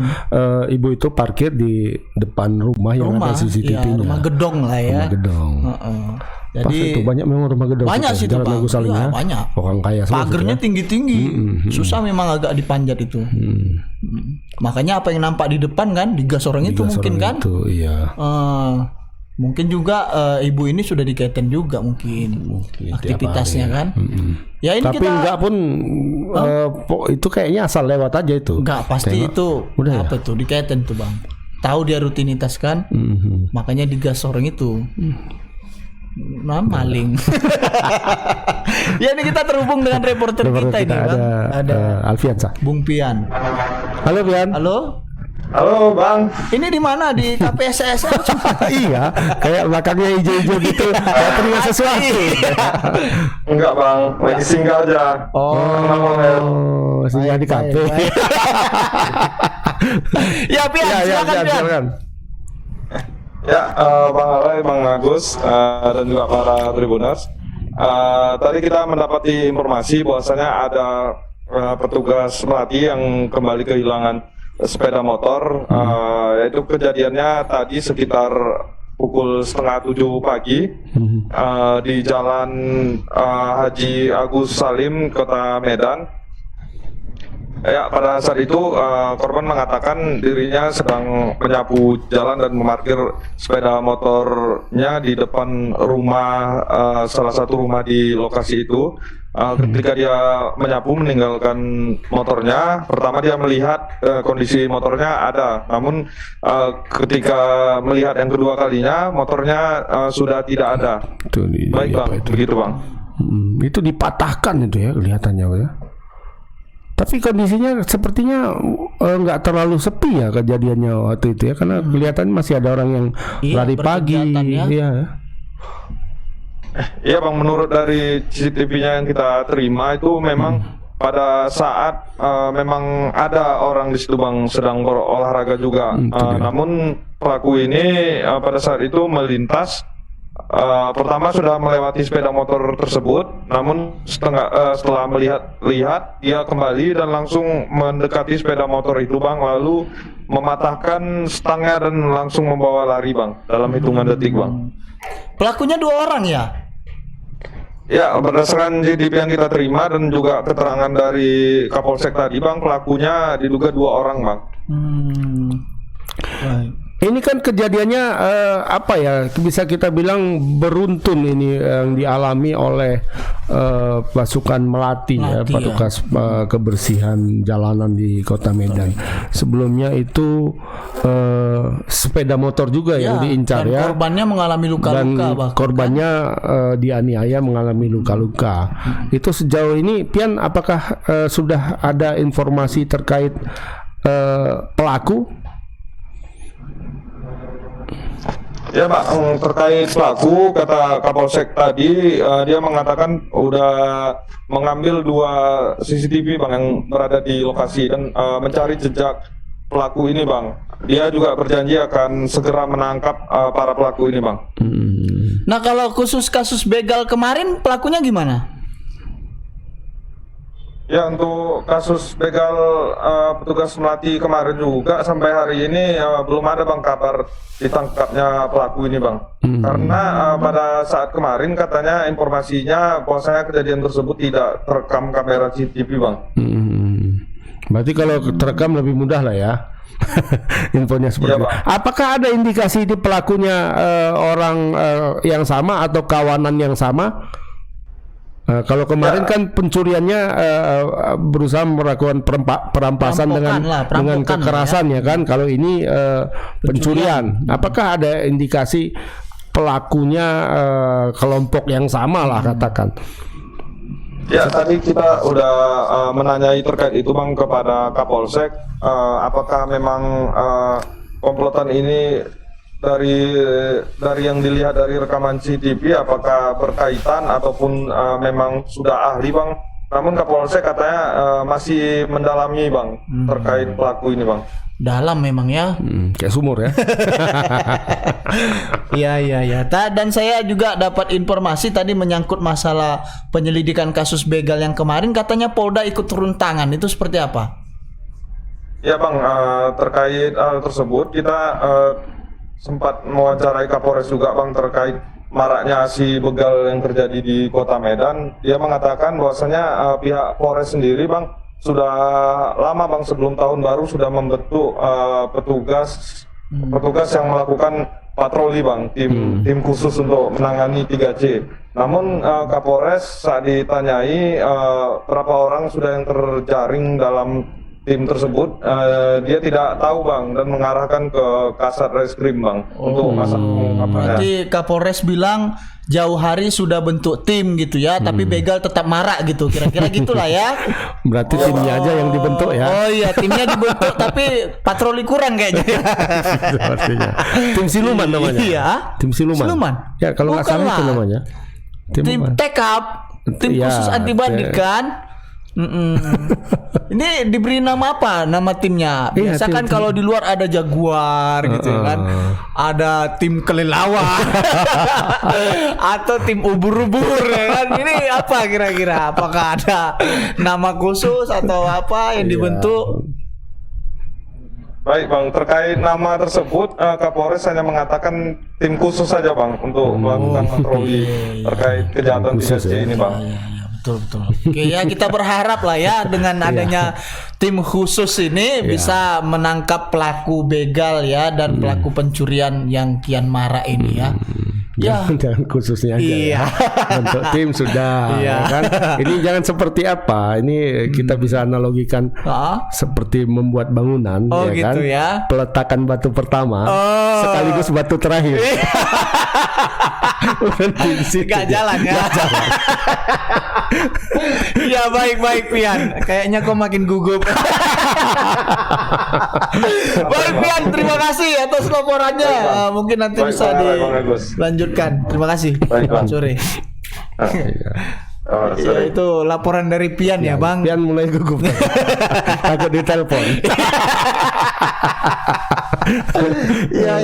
ibu itu parkir di depan rumah yang ada CCTV-nya. Rumah gedong lah ya. Rumah gedong. Jadi itu banyak memang rumah gedong. Banyak sih itu Bang. Ya, banyak. Orang kaya semua. Pagernya tinggi-tinggi. Susah memang agak dipanjat itu. Makanya apa yang nampak di depan kan digas orang itu mungkin kan? Itu, iya. Mungkin juga ibu ini sudah dikaitkan juga mungkin aktivitasnya kan. Ya ini tapi kita enggak pun itu kayaknya asal lewat aja itu. Enggak pasti itu udah apa tuh dikaitkan tuh Bang. Tahu dia rutinitas kan. Makanya digas orang itu. Nah, maling. Ya ini kita terhubung dengan reporter kita ini Bang. Ada Alfiansa. Bung Pian. Halo Pian. Halo. Halo Bang. Ini di mana di KPSSL? Iya, kayak belakangnya hijau-hijau gitu. Kayak terima sesuatu. Enggak Bang, lagi singgah aja. Singgah di kafe. Ya Pian, silakan. Ya, Bang Alay, Bang Agus, dan juga para Tribuners. Tadi kita mendapati informasi bahwasanya ada petugas Melati yang kembali kehilangan sepeda motor. Yaitu kejadiannya tadi sekitar pukul 6:30 pagi di Jalan Haji Agus Salim, Kota Medan. Ya, pada saat itu korban mengatakan dirinya sedang menyapu jalan dan memarkir sepeda motornya di depan rumah, salah satu rumah di lokasi itu. Ketika dia menyapu meninggalkan motornya, pertama dia melihat kondisi motornya ada, namun ketika melihat yang kedua kalinya motornya sudah tidak ada. Baik Bang, begitu Bang. Itu dipatahkan itu ya kelihatannya ya. Tapi kondisinya sepertinya nggak terlalu sepi ya kejadiannya waktu itu ya, karena kelihatan masih ada orang yang lari pagi. Iya Bang, menurut dari CCTV-nya yang kita terima itu memang pada saat memang ada orang di situ Bang sedang berolahraga juga. Namun pelaku ini pada saat itu melintas. Pertama sudah melewati sepeda motor tersebut, namun setelah melihat dia kembali dan langsung mendekati sepeda motor itu Bang, lalu mematahkan stangnya dan langsung membawa lari Bang dalam hitungan detik Bang. Pelakunya 2 orang ya? Ya, berdasarkan CCTV yang kita terima dan juga keterangan dari Kapolsek tadi Bang, pelakunya diduga 2 orang Bang. Ini kan kejadiannya apa ya, bisa kita bilang beruntun ini yang dialami oleh pasukan Melati ya, petugas kebersihan jalanan di Kota Medan. Sebelumnya itu sepeda motor juga yang diincar ya. Korbannya mengalami luka-luka bahkan. Korbannya dianiaya mengalami luka-luka. Itu sejauh ini Pian, apakah sudah ada informasi terkait pelaku? Ya Pak, terkait pelaku, kata Kapolsek tadi, dia mengatakan udah mengambil 2 CCTV Bang yang berada di lokasi dan mencari jejak pelaku ini Bang. Dia juga berjanji akan segera menangkap para pelaku ini Bang. Nah kalau khusus kasus begal kemarin pelakunya gimana? Ya, untuk kasus begal petugas Melati kemarin juga sampai hari ini belum ada Bang kabar ditangkapnya pelaku ini Bang. Karena pada saat kemarin katanya informasinya bahwasanya kejadian tersebut tidak terekam kamera CCTV Bang. Berarti kalau terekam lebih mudah lah ya. Infonya seperti itu. Apakah ada indikasi di pelakunya orang yang sama atau kawanan yang sama? Kalau kemarin kan pencuriannya berusaha melakukan perampasan dengan kekerasan ya kan. Kalau ini pencurian. Apakah ada indikasi pelakunya kelompok yang sama lah katakan? Ya, tadi kita udah menanyai terkait itu Bang kepada Kapolsek, apakah memang komplotan ini dari yang dilihat dari rekaman CCTV apakah berkaitan ataupun memang sudah ahli Bang. Namun Kapolsek katanya masih mendalami Bang terkait pelaku ini Bang. Dalam memang ya. Kayak sumur ya. Iya. Dan saya juga dapat informasi tadi menyangkut masalah penyelidikan kasus begal yang kemarin, katanya Polda ikut turun tangan. Itu seperti apa? Ya Bang, terkait hal tersebut kita sempat mewawancarai Kapolres juga Bang terkait maraknya aksi begal yang terjadi di Kota Medan. Dia mengatakan bahwasanya pihak Polres sendiri Bang sudah lama Bang, sebelum tahun baru sudah membentuk petugas yang melakukan patroli Bang, tim khusus untuk menangani 3C. Namun Kapolres saat ditanyai berapa orang sudah yang terjaring dalam tim tersebut, dia tidak tahu Bang dan mengarahkan ke Kasat Reskrim Bang untuk masalah pengungkapannya. Berarti Kapolres bilang jauh hari sudah bentuk tim gitu ya, tapi begal tetap marak gitu, kira-kira gitulah ya. Berarti timnya aja yang dibentuk ya. Oh iya, timnya dibentuk tapi patroli kurang kayaknya. Artinya tim siluman namanya. Iya. Tim siluman. Ya kalau nggak salah itu namanya. Tim tekap, tim khusus anti bandit kan. Ini diberi nama apa? Nama timnya? Biasa kan kalau di luar ada jaguar gitu kan, ada tim kelelawar atau tim ubur-ubur ya kan. Ini apa kira-kira? Apakah ada nama khusus atau apa yang dibentuk? Baik Bang, terkait nama tersebut Kapolres hanya mengatakan tim khusus saja Bang untuk melakukan patroli terkait kejahatan 3C ini Bang. Betul. Oke ya, kita berharap lah ya dengan adanya tim khusus ini bisa menangkap pelaku begal ya dan pelaku pencurian yang kian marak ini ya. Jangan khususnya aja ya. Untuk tim sudah ya kan. Ini jangan seperti apa. Ini kita bisa analogikan seperti membuat bangunan ya gitu kan. Ya. Peletakan batu pertama sekaligus batu terakhir. Gak jalan ya. Ya baik Pian. Kayaknya kau makin gugup. Baik Pian, terima kasih atas laporannya. Mungkin nanti bisa dilanjutkan. Terima kasih. Selamat sore. Ya, itu laporan dari Pian ya Bang. Pian mulai gugup. Takut ditelepon. Ya.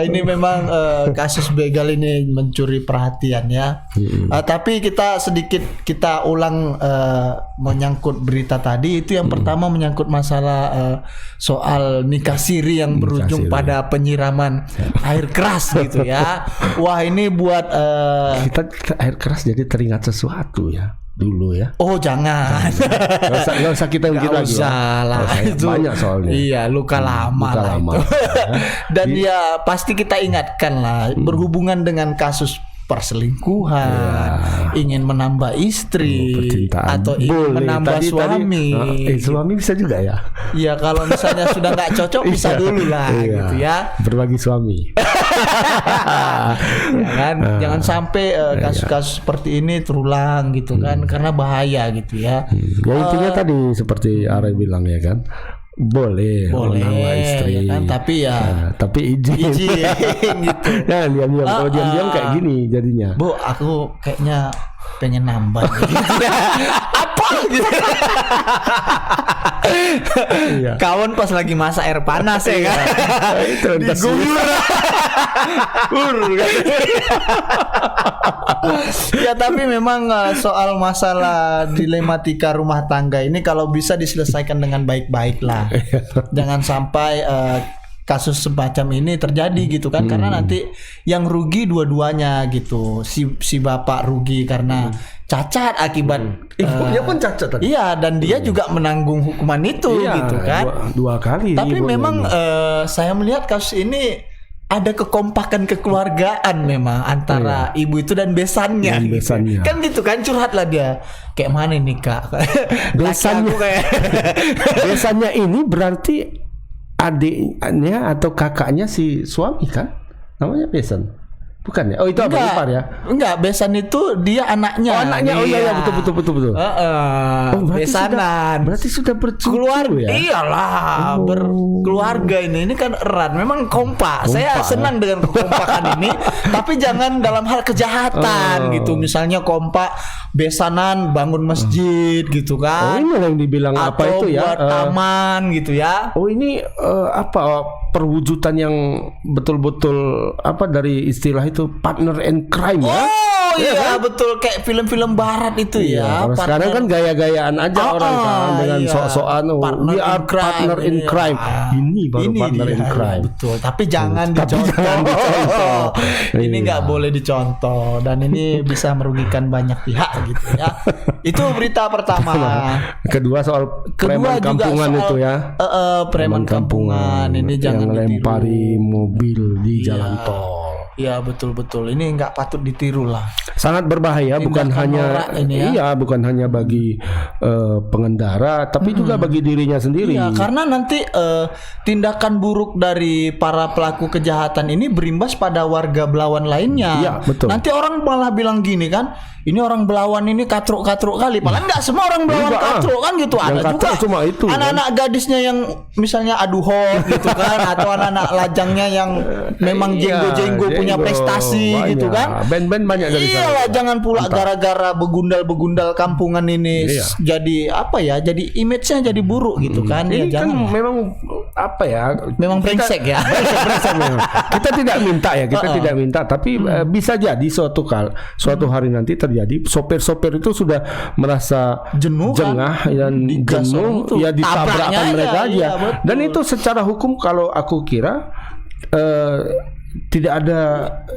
Ini memang kasus begal ini mencuri perhatian ya. Tapi kita ulang menyangkut berita tadi itu yang pertama menyangkut masalah soal nikah siri yang berujung pada penyiraman air keras gitu ya. Wah ini buat kita air keras jadi teringat sesuatu ya. Dulu ya. Oh jangan. Nggak usah kita ungkit lagi. Lah itu banyak soalnya. Iya luka lama itu. Dan ya pasti kita ingatkan lah berhubungan dengan kasus perselingkuhan, ingin menambah istri atau ingin menambah suami. Suami bisa juga ya. Iya kalau misalnya sudah nggak cocok bisa dulu lah gitu ya. Berbagi suami. Ya kan? Jangan sampai kasus-kasus seperti ini terulang gitu kan, karena bahaya gitu ya. Ya intinya tadi seperti Are bilang ya kan. Boleh menambah istri ya kan? Tapi izin gitu. Nah diam-diam kalau diam-diam kayak gini jadinya. Bu aku kayaknya pengen nambah gitu. Apa gitu. Kawan pas lagi masak air panas ya kan. Itu diguyur. Ya tapi memang soal masalah dilematika rumah tangga ini kalau bisa diselesaikan dengan baik-baik lah. Jangan sampai kasus semacam ini terjadi gitu kan, karena nanti yang rugi dua-duanya gitu. Si bapak rugi karena cacat akibat ibunya pun cacat tadi. Iya, dan dia juga menanggung hukuman itu gitu kan. Dua kali. Tapi memang saya melihat kasus ini ada kekompakan kekeluargaan memang antara ibu itu dan besannya. Besannya. Kan gitu kan, curhat lah dia. Kayak mana nih Kak? Besannya besannya ini berarti adiknya atau kakaknya si suami kan? Namanya besan. Bukan ya? Oh itu abang ipar ya? Enggak, besan itu dia anaknya. Oh anaknya, oh iya betul. Besanan. Berarti sudah bercucu Keluarga, ya? iyalah, berkeluarga ini kan erat. Memang kompak. Saya senang dengan kekompakan ini, tapi jangan dalam hal kejahatan gitu. Misalnya kompak besanan bangun masjid gitu Oh kan. ini yang dibilang Atau apa itu ya? buat aman gitu ya. Oh ini apa perwujudan yang betul-betul apa dari istilah itu partner and crime ya? Oh Iya iya kan? betul, kayak film-film barat itu ya. Kalau sekarang kan gaya-gayaan aja orang kan dengan iya. sok-sokan we are partner in crime. Ini baru partner in crime. Betul, tapi jangan dicontoh. jangan dicontoh. Ini Iya. nggak boleh dicontoh dan ini bisa merugikan banyak pihak gitu ya. Itu berita pertama. Kedua soal preman Kedua juga kampungan soal itu ya. Preman kampungan ini jangan yang lempari mobil di Iya. jalan tol. Iya betul. Ini nggak patut ditiru lah. Sangat berbahaya bukan Tindakan hanya norak ini ya. iya bukan hanya bagi pengendara tapi juga bagi dirinya sendiri. Iya, karena nanti tindakan buruk dari para pelaku kejahatan ini berimbas pada warga Belawan lainnya. Iya, betul. Nanti orang malah bilang gini kan, ini orang Belawan ini katruk-katruk kali. Padahal enggak semua orang Belawan Enggak, katruk kan gitu. yang Ada juga katruk cuma itu, kan. anak-anak gadisnya yang misalnya adu hot gitu kan, atau anak-anak lajangnya yang memang Iya, jenggo-jenggo punya prestasi banyak. gitu kan. Band-band banyak dari sana. Iyalah, jangan pula gara-gara begundal-begundal kampungan ini Iya. jadi apa ya? Jadi image-nya jadi buruk gitu kan. Ini Ya kan jangan. memang apa ya? Memang brengsek ya. Brengsek memang. Kita tidak minta ya, kita tidak minta, tapi bisa jadi suatu hari nanti terjadi sopir-sopir itu sudah merasa Jenuh kan? jengah dan Digas jenuh orang itu. ya ditabrakkan Tabraknya mereka aja, aja. iya, betul. Dan itu secara hukum kalau aku kira tidak ada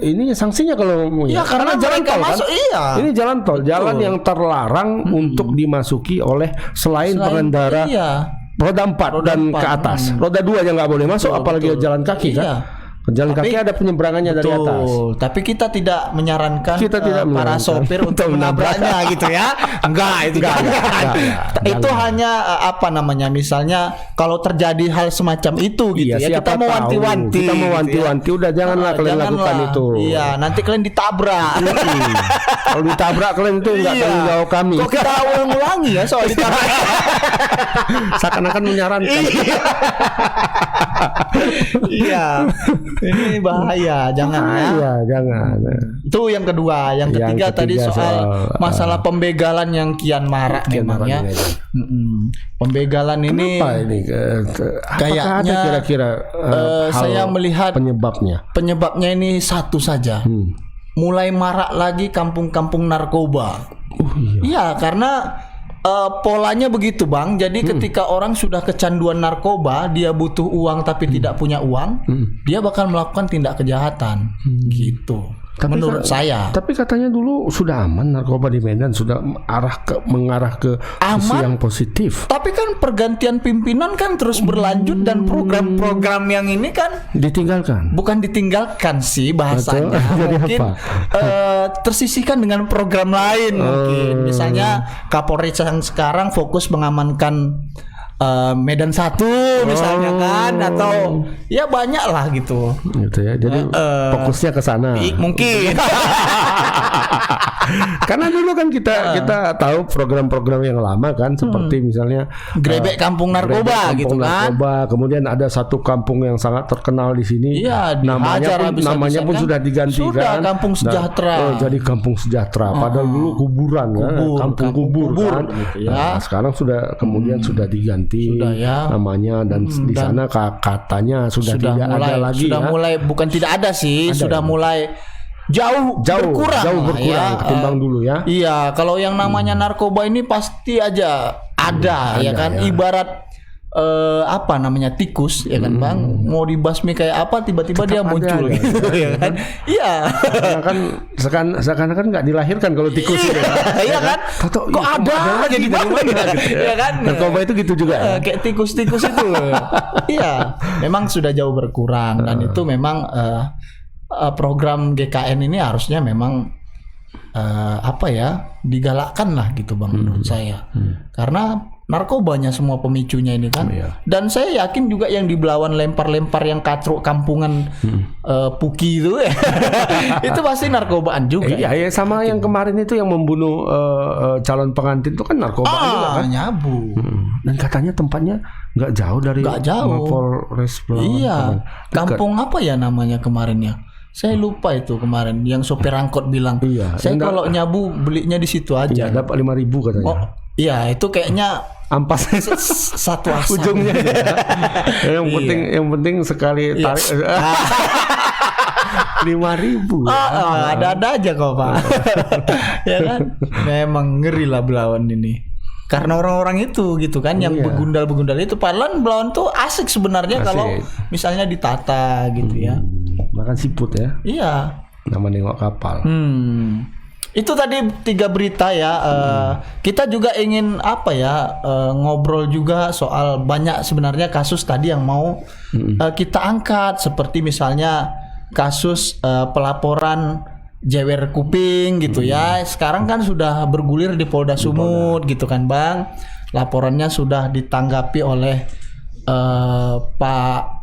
ininya sanksinya kalau Iya, karena jalan mereka tol kan. masuk, iya. Ini jalan tol, jalan yang terlarang untuk dimasuki oleh selain pengendara Iya. roda 4 dan ke atas. Roda 2 yang nggak boleh masuk, apalagi jalan kaki kan. Iya. Jalan Tapi- kaki ada penyeberangannya dari atas. Betul. Tapi kita tidak menyarankan Kita tidak para menyarankan sopir untuk menabraknya gitu ya. Enggak, itu jangan. Itu hanya apa namanya? Misalnya kalau terjadi hal semacam itu gitu Iya, ya, siapa kita mau tahu. wanti-wanti. Kita mau wanti-wanti, udah janganlah kalian lakukan itu. Iya, nanti kalian ditabrak. Kalau ditabrak kalian itu enggak Iya. tanggung jawab kami. Kok kita ulang-ulangi ya soal ditabrak? Seakan-akan menyarankan. Iya. Ini bahaya, jangan ya. Iya, jangan. Itu yang kedua, yang Yang ketiga tadi ketiga soal soal, masalah pembegalan yang kian marak Kian memang marak ya. ini. Pembegalan ini Apa ini? Apakah kayaknya, ada kira-kira hal saya melihat penyebabnya? ini satu saja. Mulai marak lagi kampung-kampung narkoba. Iya, karena polanya begitu Bang. Jadi ketika orang sudah kecanduan narkoba, dia butuh uang tapi tidak punya uang, dia bakal melakukan tindak kejahatan. Gitu. Menurut saya. Tapi katanya dulu sudah aman narkoba di Medan, sudah mengarah ke sisi Aman. yang positif. Tapi kan pergantian pimpinan kan terus berlanjut dan program-program yang ini kan Ditinggalkan. bukan ditinggalkan sih bahasanya. Betul. Jadi Mungkin apa? tersisihkan dengan program lain mungkin. Misalnya Kapolres yang sekarang fokus mengamankan Medan 1 misalnya kan, atau ya banyak lah gitu. Gitu ya. Jadi fokusnya ke sana. Mungkin. Karena dulu kan kita tahu program-program yang lama kan, seperti misalnya Grebek kampung narkoba Grebek gitu kampung kan. narkoba. Kemudian ada satu kampung yang sangat terkenal di sini. Iya, namanya dihajar pun habis-habisan pun kan. sudah diganti Sudah, kan. Kampung Sejahtera. Jadi kampung sejahtera. Padahal dulu kuburan kan, kampung kubur kan. gitu ya. Nah, sekarang sudah kemudian sudah diganti Sudah ya. namanya dan di sana katanya sudah tidak mulai, ada lagi sudah ya. mulai, bukan tidak ada sih, Ada sudah ya? mulai jauh berkurang lah ya. ketimbang dulu ya. Iya, kalau yang namanya narkoba ini pasti aja ada ya kan. ya. Ibarat apa namanya tikus ya kan Bang, mau dibasmi kayak apa tiba-tiba dia Tetap muncul ada, gitu ya kan. Iya. Seakan-akan nggak dilahirkan kalau tikus itu ya. Iya kan? Tahu, Kok ada lagi jadi dari mana mana? gitu ya kan? Narkoba itu gitu juga ya? Kayak tikus-tikus itu. Iya, memang sudah jauh berkurang dan itu memang program GKN ini harusnya memang apa ya, digalakkan lah gitu Bang menurut saya. Karena narkobanya semua pemicunya ini kan. Dan saya yakin juga yang di Belawan lempar-lempar yang katruk kampungan Puki itu itu pasti narkobaan juga. Iya, sama yang kemarin itu yang membunuh calon pengantin itu kan narkobaan juga kan. Nyabu. Dan katanya tempatnya nggak jauh dari Mapolres Belawan. Iya. Kampung apa ya namanya kemarin ya? Saya lupa itu kemarin yang sopir angkot bilang. Saya kalau nyabu belinya di situ aja. Dapat 5.000 katanya. Oh, iya, itu kayaknya ampas satu asam ujungnya. Yang penting sekali tarik 5.000. Ada aja kok Pak. Ya kan? Memang ngeri lah Belawan ini. Karena orang-orang itu gitu kan yang begundal-begundal itu. Padahal Belawan tuh asik sebenarnya kalau misalnya ditata gitu ya. Makan siput ya. Iya. Nama nengok kapal. Itu tadi 3 berita ya. Kita juga ingin ngobrol juga soal banyak sebenarnya kasus tadi yang mau kita angkat, seperti misalnya kasus pelaporan jewer kuping gitu ya. Sekarang kan sudah bergulir di Polda Sumut gitu kan Bang. Laporannya sudah ditanggapi oleh Pak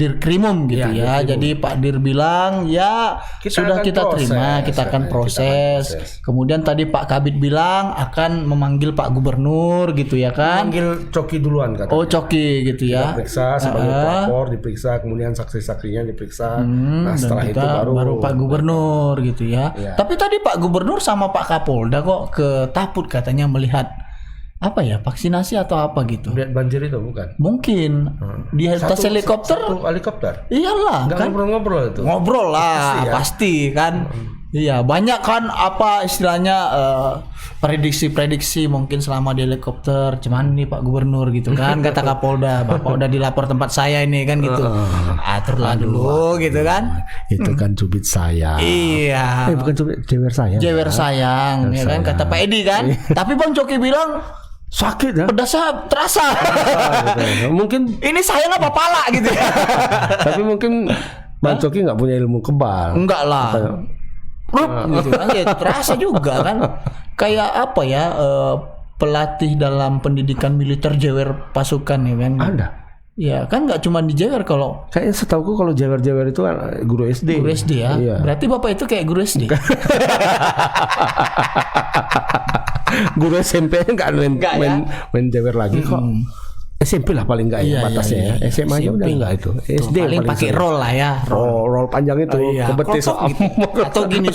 Dirkrimum gitu ya. Jadi Pak Dir bilang ya sudah kita terima, kita akan proses. Kemudian tadi Pak Kabid bilang akan memanggil Pak Gubernur gitu ya kan. Manggil Coki duluan katanya. Oh Coki gitu ya. Diperiksa sebagai pelapor, diperiksa, kemudian saksi-saksinya diperiksa. Nah setelah itu baru Pak Gubernur gitu ya. Tapi tadi Pak Gubernur sama Pak Kapolda kok ke Taput katanya melihat vaksinasi atau apa gitu. Lihat banjir itu bukan? Mungkin di atas helikopter. Satu helikopter. Iyalah. Nggak kan ngobrol-ngobrol itu. Ngobrol lah, pasti kan. Iya, banyak kan istilahnya prediksi-prediksi mungkin selama di helikopter. Cuman nih Pak Gubernur gitu kan, kata Kapolda, Bapak udah dilapor tempat saya ini kan gitu. Aturlah dulu gitu kan. Itu kan cubit saya. Iya. Bukan cubit, jewer sayang. Jewer sayang, ya kan kata Pak Edi kan. Tapi Bang Coki bilang sakit ya? Pedasnya terasa. Mungkin ini sayang apa pala gitu ya. Tapi mungkin Bang Coki nggak punya ilmu kebal. Enggak lah. Gitu kan ya terasa juga kan. Kayak pelatih dalam pendidikan militer jewer pasukan ya kan. Ada. Ya kan nggak cuma di jewer kalau. Kayaknya setauku kalau jewer-jewer itu kan guru SD. Guru SD ya. Iya. Berarti Bapak itu kayak guru SD. Guru SMP nggak main jewer lagi kok. SMP lah paling enggak ya batasnya ya. SMA nya udah enggak itu. SD paling pakai roll lah ya. Roll panjang itu. Kebetis gitu. Atau gini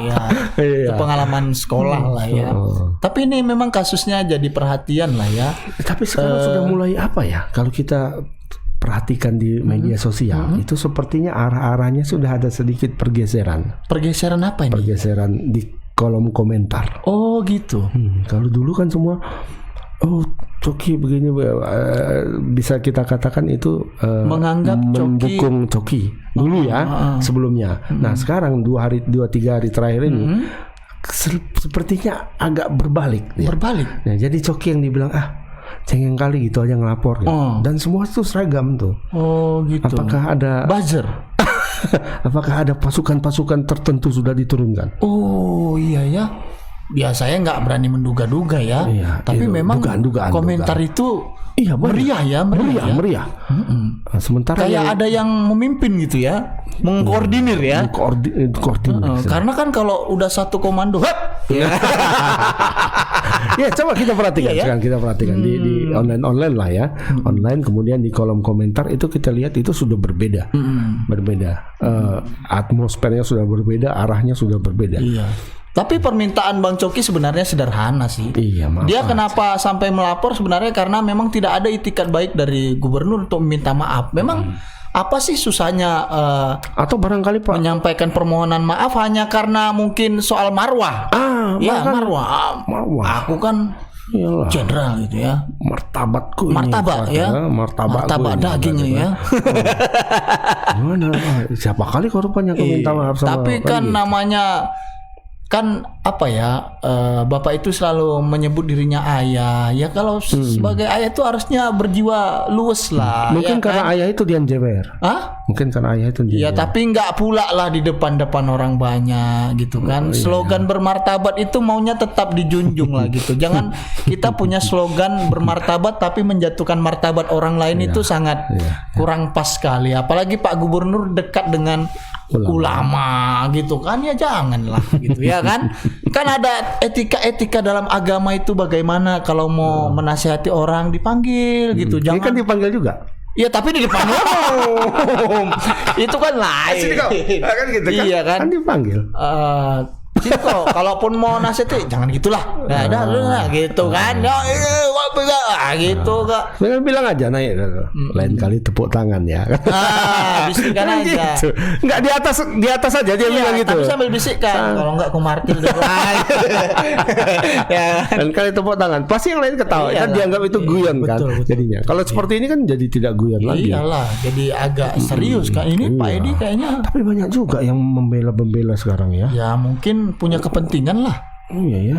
ya. Itu pengalaman sekolah lah ya. Tapi ini memang kasusnya jadi perhatian lah ya. Tapi sekarang sudah mulai kalau kita perhatikan di media sosial itu sepertinya arah-arahnya sudah ada sedikit pergeseran. Pergeseran apa ini? Pergeseran di kolom komentar. Oh gitu. Kalau dulu kan semua Coki begini bisa kita katakan itu menganggap mendukung Coki dulu ya sebelumnya. Nah sekarang 2-3 hari terakhir ini sepertinya agak berbalik. Nah, jadi Coki yang dibilang cengeng kali gitu aja ngelapor gitu. Dan semua itu seragam tuh. Oh gitu. Apakah ada buzzer? Apakah ada pasukan-pasukan tertentu sudah diturunkan? Oh iya ya. Biasanya nggak berani menduga-duga ya. Tapi memang dugaan. komentar itu meriah ya. Sementara kayak ada yang memimpin gitu ya, mengkoordinir ya. Koordinir. Karena kan kalau udah satu komando, ya coba kita perhatikan sekarang kita perhatikan di online lah ya. Online kemudian di kolom komentar itu kita lihat itu sudah berbeda. Atmosfernya sudah berbeda, arahnya sudah berbeda. Iya. Tapi permintaan Bang Coki sebenarnya sederhana sih. Dia kenapa sampai melapor sebenarnya karena memang tidak ada itikat baik dari gubernur untuk meminta maaf. Memang apa sih susahnya atau barangkali Pak menyampaikan permohonan maaf hanya karena mungkin soal marwah. Marwah. Aku kan jenderal gitu ya. Martabatku martabak dagingnya ya. Gimana? Siapa kali korbannya minta maaf sama tapi kan namanya kan apa ya, bapak itu selalu menyebut dirinya ayah. Ya kalau sebagai ayah itu harusnya berjiwa luwes lah. Mungkin ya karena kan? ayah itu diam jewer. Hah? Mungkin karena ayah itu Ya diam. tapi nggak pula lah di depan orang banyak gitu kan. Slogan bermartabat itu maunya tetap dijunjung lah gitu. Jangan kita punya slogan bermartabat tapi menjatuhkan martabat orang lain itu sangat kurang pas sekali. Apalagi Pak Gubernur dekat dengan ulama gitu kan, ya janganlah gitu ya kan. Kan ada etika dalam agama itu bagaimana kalau mau menasihati orang dipanggil gitu. Ini Jangan kan dipanggil juga. ya tapi di depan umum. Itu kan lain. Kan gitu kan? Iya kan? Kan dipanggil. Sini kok, kalaupun mau nasihat jangan gitulah. Nah, dah lu lah gitu kan. Ya gitu kak. Bilang aja naik. Lain kali tepuk tangan ya. Bisikan aja. Gitu. Enggak di atas aja dia bilang gitu. Tapi sambil bisikkan. Kalau enggak aku martil deh. Ya. Lain kali tepuk tangan. Pasti yang lain ketawa. Kan dianggap itu guyon kan. Betul. Jadinya. Kalau seperti ini kan jadi tidak guyon lagi. Iyalah, jadi agak serius kan. Ini Pak Edi kayaknya. Tapi banyak juga yang membela sekarang ya. Ya mungkin punya kepentingan lah. Iya ya.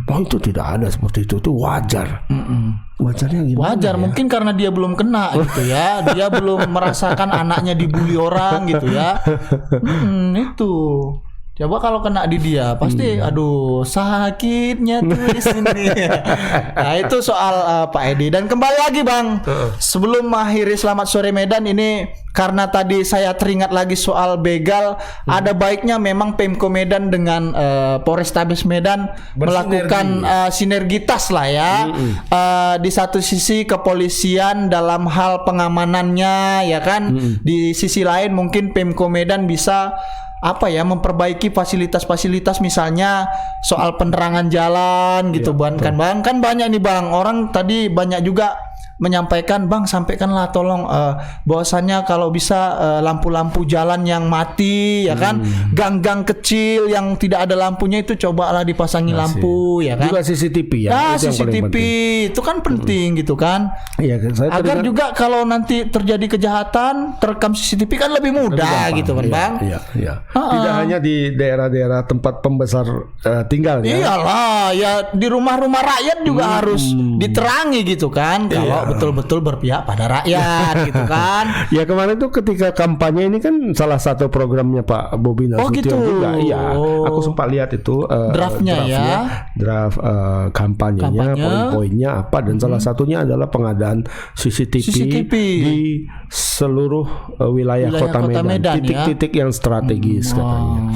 Oh itu tidak ada seperti itu wajar. Wajarnya gimana? Wajar ya? mungkin karena dia belum kena gitu ya. Dia belum merasakan anaknya dibully orang gitu ya. Itu. Coba kalau kena di dia pasti aduh sakitnya tuh di sini. Nah, itu soal Pak Edi. Dan kembali lagi Bang. Sebelum mengakhiri Selamat Sore Medan ini, karena tadi saya teringat lagi soal begal, ada baiknya memang Pemko Medan dengan Polrestabes Medan melakukan sinergitas lah ya. Di satu sisi kepolisian dalam hal pengamanannya ya kan. Di sisi lain mungkin Pemko Medan bisa memperbaiki fasilitas-fasilitas, misalnya soal penerangan jalan gitu Bang. Kan banyak nih Bang, orang tadi banyak juga menyampaikan, Bang sampaikanlah tolong bahwasannya kalau bisa lampu-lampu jalan yang mati ya kan, gang-gang kecil yang tidak ada lampunya itu cobalah dipasangi lampu ya kan. Juga CCTV ya. Nah, itu CCTV itu kan penting gitu kan. Iya, agar juga kalau nanti terjadi kejahatan terekam CCTV kan lebih mudah gitu kan Bang. Iya. Tidak hanya di daerah-daerah tempat pembesar tinggal ya. Iyalah, ya di rumah-rumah rakyat juga harus diterangi gitu kan. Kalau betul-betul berpihak pada rakyat gitu kan. Ya kemarin tuh ketika kampanye ini kan salah satu programnya Pak Bobi Nasution gitu juga. Iya, aku sempat lihat itu draftnya draft kampanyenya, poin-poinnya apa, dan salah satunya adalah pengadaan CCTV di seluruh wilayah Kota Medan. Titik-titik yang strategis katanya.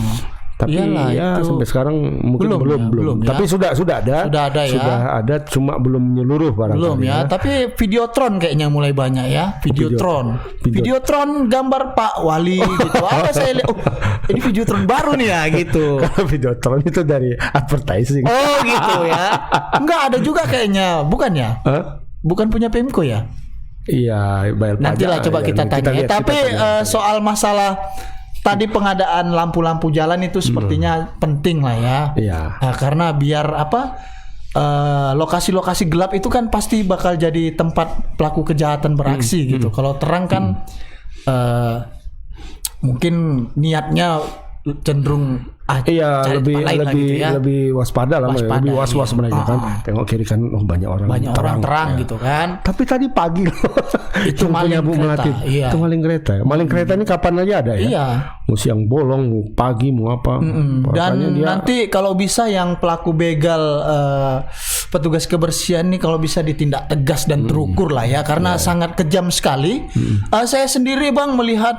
Tapi iyalah, sampai sekarang mungkin belum. Ya. Tapi sudah ada. Sudah ada, cuma belum menyeluruh barangkali. Ya. Tapi Videotron kayaknya mulai banyak ya. Videotron gambar Pak Wali gitu. Ada saya lihat, ini Videotron baru nih ya gitu. Kalau Videotron itu dari advertising. Oh gitu ya. Enggak, ada juga kayaknya, bukan ya? Bukan punya Pemko ya? Iya, bayar pajak. Nantilah coba kita tanya. Tapi soal masalah tadi pengadaan lampu-lampu jalan itu sepertinya penting lah ya. Iya. Karena biar lokasi-lokasi gelap itu kan pasti bakal jadi tempat pelaku kejahatan beraksi gitu. Kalau terang kan mungkin niatnya cenderung lebih waspada lah, lebih was-was mereka kan. Tengok kiri kan banyak orang terang gitu kan. Tapi tadi pagi itu maling kereta. Itu maling kereta. Maling kereta ini kapan aja ada ya? Iya. Mau siang bolong, mau pagi, mau apa. Dan nanti kalau bisa yang pelaku begal petugas kebersihan nih kalau bisa ditindak tegas dan terukur lah ya, karena sangat kejam sekali. Saya sendiri Bang melihat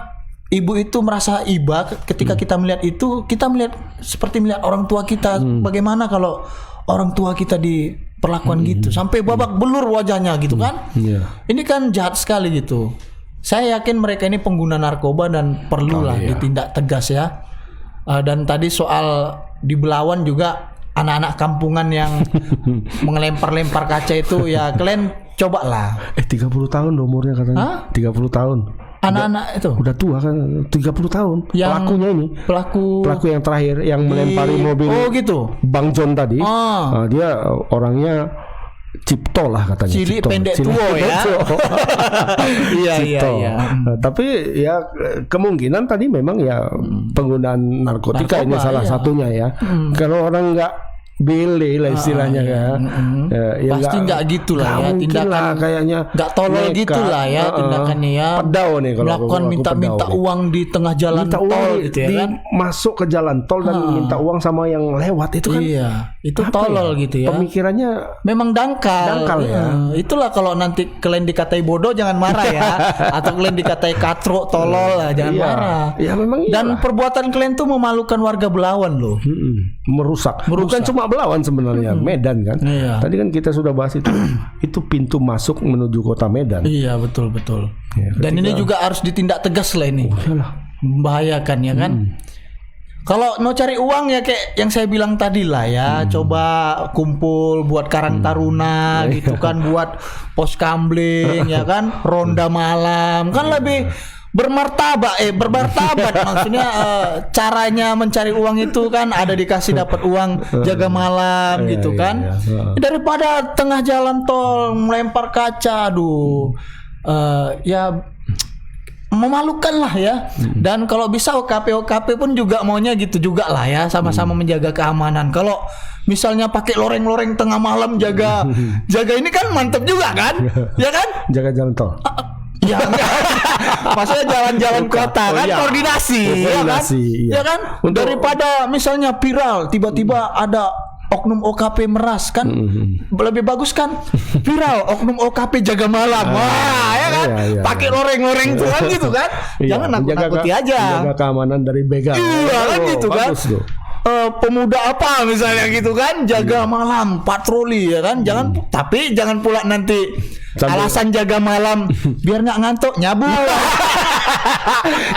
ibu itu merasa iba ketika kita melihat itu, kita melihat seperti melihat orang tua kita. Bagaimana kalau orang tua kita diperlakukan gitu sampai babak belur wajahnya gitu kan. Ini kan jahat sekali gitu. Saya yakin mereka ini pengguna narkoba dan perlulah ditindak tegas ya. Dan tadi soal di Belawan juga anak-anak kampungan yang mengelempar-lempar kaca itu ya, kalian cobalah. 30 tahun umurnya katanya. 30 tahun. Anak-anak itu udah tua kan, 30 tahun. Pelakunya ini, pelaku yang terakhir yang melempari mobil. Oh gitu. Bang John tadi. Dia orangnya Cipto lah katanya. Cilik Cipto. pendek Cilik tuo pendek ya. tuo. Iya, Cipto. iya. Nah, tapi ya kemungkinan tadi memang ya penggunaan narkotika ini Narkoba, salah iya. satunya ya. Kalau orang nggak bele lah istilahnya ya. Ya Pasti nggak gitu lah ya, mungkin tindakan lah kayaknya nggak tolol nekat. gitu lah ya tindakannya ya. Pedau nih kalau melakukan aku minta-minta pedau nih. uang di tengah jalan Minta uang tol gitu ya kan. masuk ke jalan tol dan minta uang sama yang lewat itu kan. Iya, itu apa tolol ya? gitu ya. Pemikirannya Memang dangkal. Dangkal ya. Itulah kalau nanti kalian dikatai bodoh jangan marah ya. Atau kalian dikatai katro tolol lah jangan Iya. marah. Ya memang Dan iyalah. perbuatan kalian tuh memalukan warga Belawan loh. merusak. Bukan cuma Belawan sebenarnya, Medan kan. Iya. Tadi kan kita sudah bahas itu. Itu pintu masuk menuju kota Medan. Iya betul. Ya, Dan ini juga harus ditindak tegas lah ini. Membahayakan ya kan. Kalau mau cari uang ya kayak yang saya bilang tadi lah ya, coba kumpul buat Karang Taruna gitu kan, buat pos kamling ya kan, ronda malam kan lebih bermartabat maksudnya caranya mencari uang itu kan ada dikasih dapat uang jaga malam gitu kan. Daripada tengah jalan tol melempar kaca, aduh ya memalukan lah ya. Dan kalau bisa OKP pun juga maunya gitu juga lah ya, sama-sama menjaga keamanan. Kalau misalnya pakai loreng-loreng tengah malam jaga ini kan mantep juga kan, ya kan? Jaga jalan tol. Ya enggak. Maksudnya jalan-jalan kota kan iya. koordinasi, Koordinasi, ya iya. kan? Untuk- Daripada misalnya viral tiba-tiba ada oknum OKP meras kan, lebih bagus kan viral oknum OKP jaga malam. Wah, ya kan? iya. Pakai loreng-loreng tuh kan gitu kan? Iya, Jangan nakut-nakuti aja. Menjaga keamanan dari begal. Iya kan gitu kan? Bagus tuh. Pemuda apa misalnya gitu kan jaga malam patroli ya kan, tapi jangan pula nanti alasan jaga malam biar nggak ngantuk nyabu.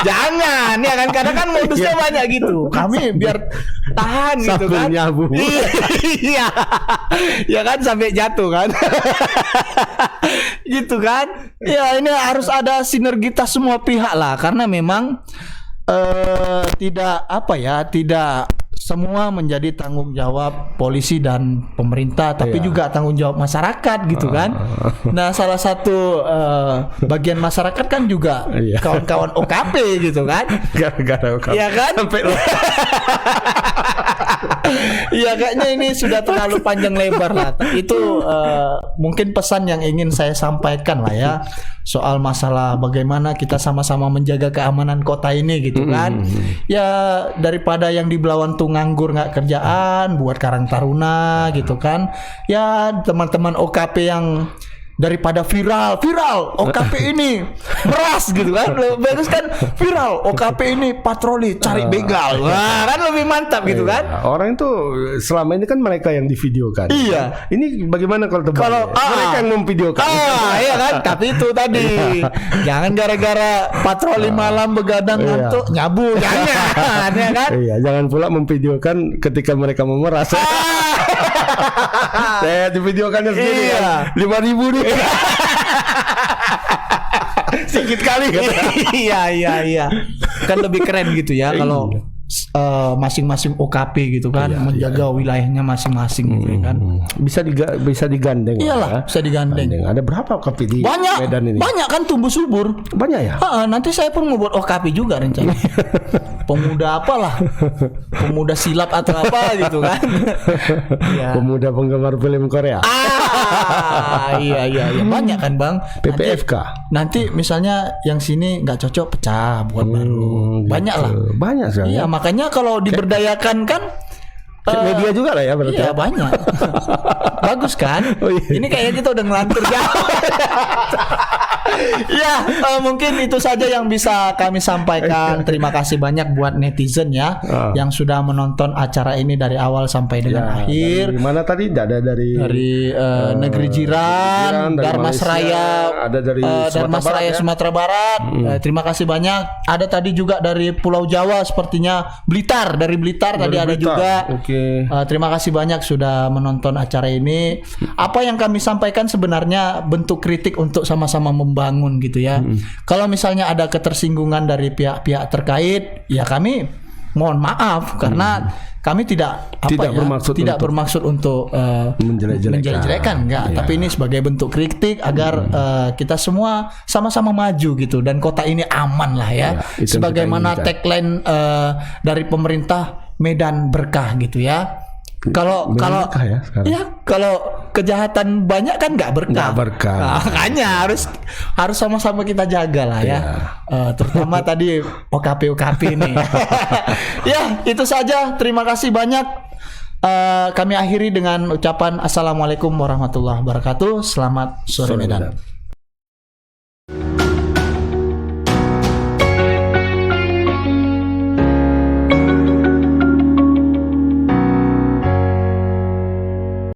Jangan ya kan, kadang kan modusnya banyak gitu, kami biar tahan gitu Sambil kan. nyabu. Iya ya kan, sampai jatuh kan. Gitu kan ya, ini harus ada sinergitas semua pihak lah, karena memang tidak semua menjadi tanggung jawab polisi dan pemerintah, tapi juga tanggung jawab masyarakat gitu kan. Nah, salah satu bagian masyarakat kan juga kawan-kawan OKP gitu kan. Gara-gara Iya kan? Iya, kayaknya ini sudah terlalu panjang lebar lah. Itu mungkin pesan yang ingin saya sampaikan lah ya, soal masalah bagaimana kita sama-sama menjaga keamanan kota ini gitu kan. Ya daripada yang di Belawan tuh nganggur nggak kerjaan, buat Karang Taruna gitu kan. Ya teman-teman OKP yang daripada viral OKP ini meras gitu kan, bagus kan viral OKP ini patroli cari begal, wah kan lebih mantap gitu kan. Orang itu selama ini kan mereka yang divideokan. Iya. Ini bagaimana kalau mereka yang memvideokan? Iya kan, tapi itu tadi jangan gara-gara patroli malam begadang ngantuk nyabu, jangan ya kan. Iya, jangan pula memvideokan ketika mereka memeras. Saya divideokannya sendiri. Iya. 5.000 nih. Sikit kali kata. Iya. Kan lebih keren gitu ya kalau masing-masing OKP gitu kan menjaga wilayahnya masing-masing gitu ya kan. Bisa digandeng. Iyalah, bisa digandeng. Ada berapa OKP di Medan ini? Banyak kan, tumbuh subur. Banyak ya? Nanti saya pun mau buat OKP juga rencana. Pemuda apalah, pemuda silap atau apa gitu kan. Ya. Pemuda penggemar film Korea. Iya banyak kan bang. PPFK. Nanti misalnya yang sini nggak cocok pecah buat baru. Banyak lah. Banyak sekali. Iya, makanya kalau diberdayakan kan media juga lah ya berarti. Iya banyak. Bagus kan? Oh, iya. Ini kayaknya kita udah ngelantur jauh. Ya, mungkin itu saja yang bisa kami sampaikan. Terima kasih banyak buat netizen ya yang sudah menonton acara ini dari awal sampai dengan akhir. Dari mana tadi? Ada dari negeri jiran, dari Darmasraya, ada dari Darmasraya Sumatera Barat. Terima kasih banyak. Ada tadi juga dari Pulau Jawa, sepertinya Blitar, dari Blitar tadi ada juga. Oke. Terima kasih banyak sudah menonton acara ini. Apa yang kami sampaikan sebenarnya bentuk kritik untuk sama-sama membangun gitu ya. Kalau misalnya ada ketersinggungan dari pihak-pihak terkait, ya kami mohon maaf karena kami tidak bermaksud untuk menjelek-jelekan, enggak. Ya. Tapi ini sebagai bentuk kritik agar kita semua sama-sama maju gitu dan kota ini aman lah ya. Itu yang Sebagaimana kita inginkan. tagline dari pemerintah Medan Berkah gitu ya. Kalau berkah ya sekarang. ya kalau kejahatan banyak kan nggak berkah. Nggak berkah. Nah, makanya harus sama-sama kita jaga lah ya. Terutama tadi OKP ini. Ya itu saja. Terima kasih banyak. Kami akhiri dengan ucapan Assalamualaikum warahmatullahi wabarakatuh. Selamat sore Medan.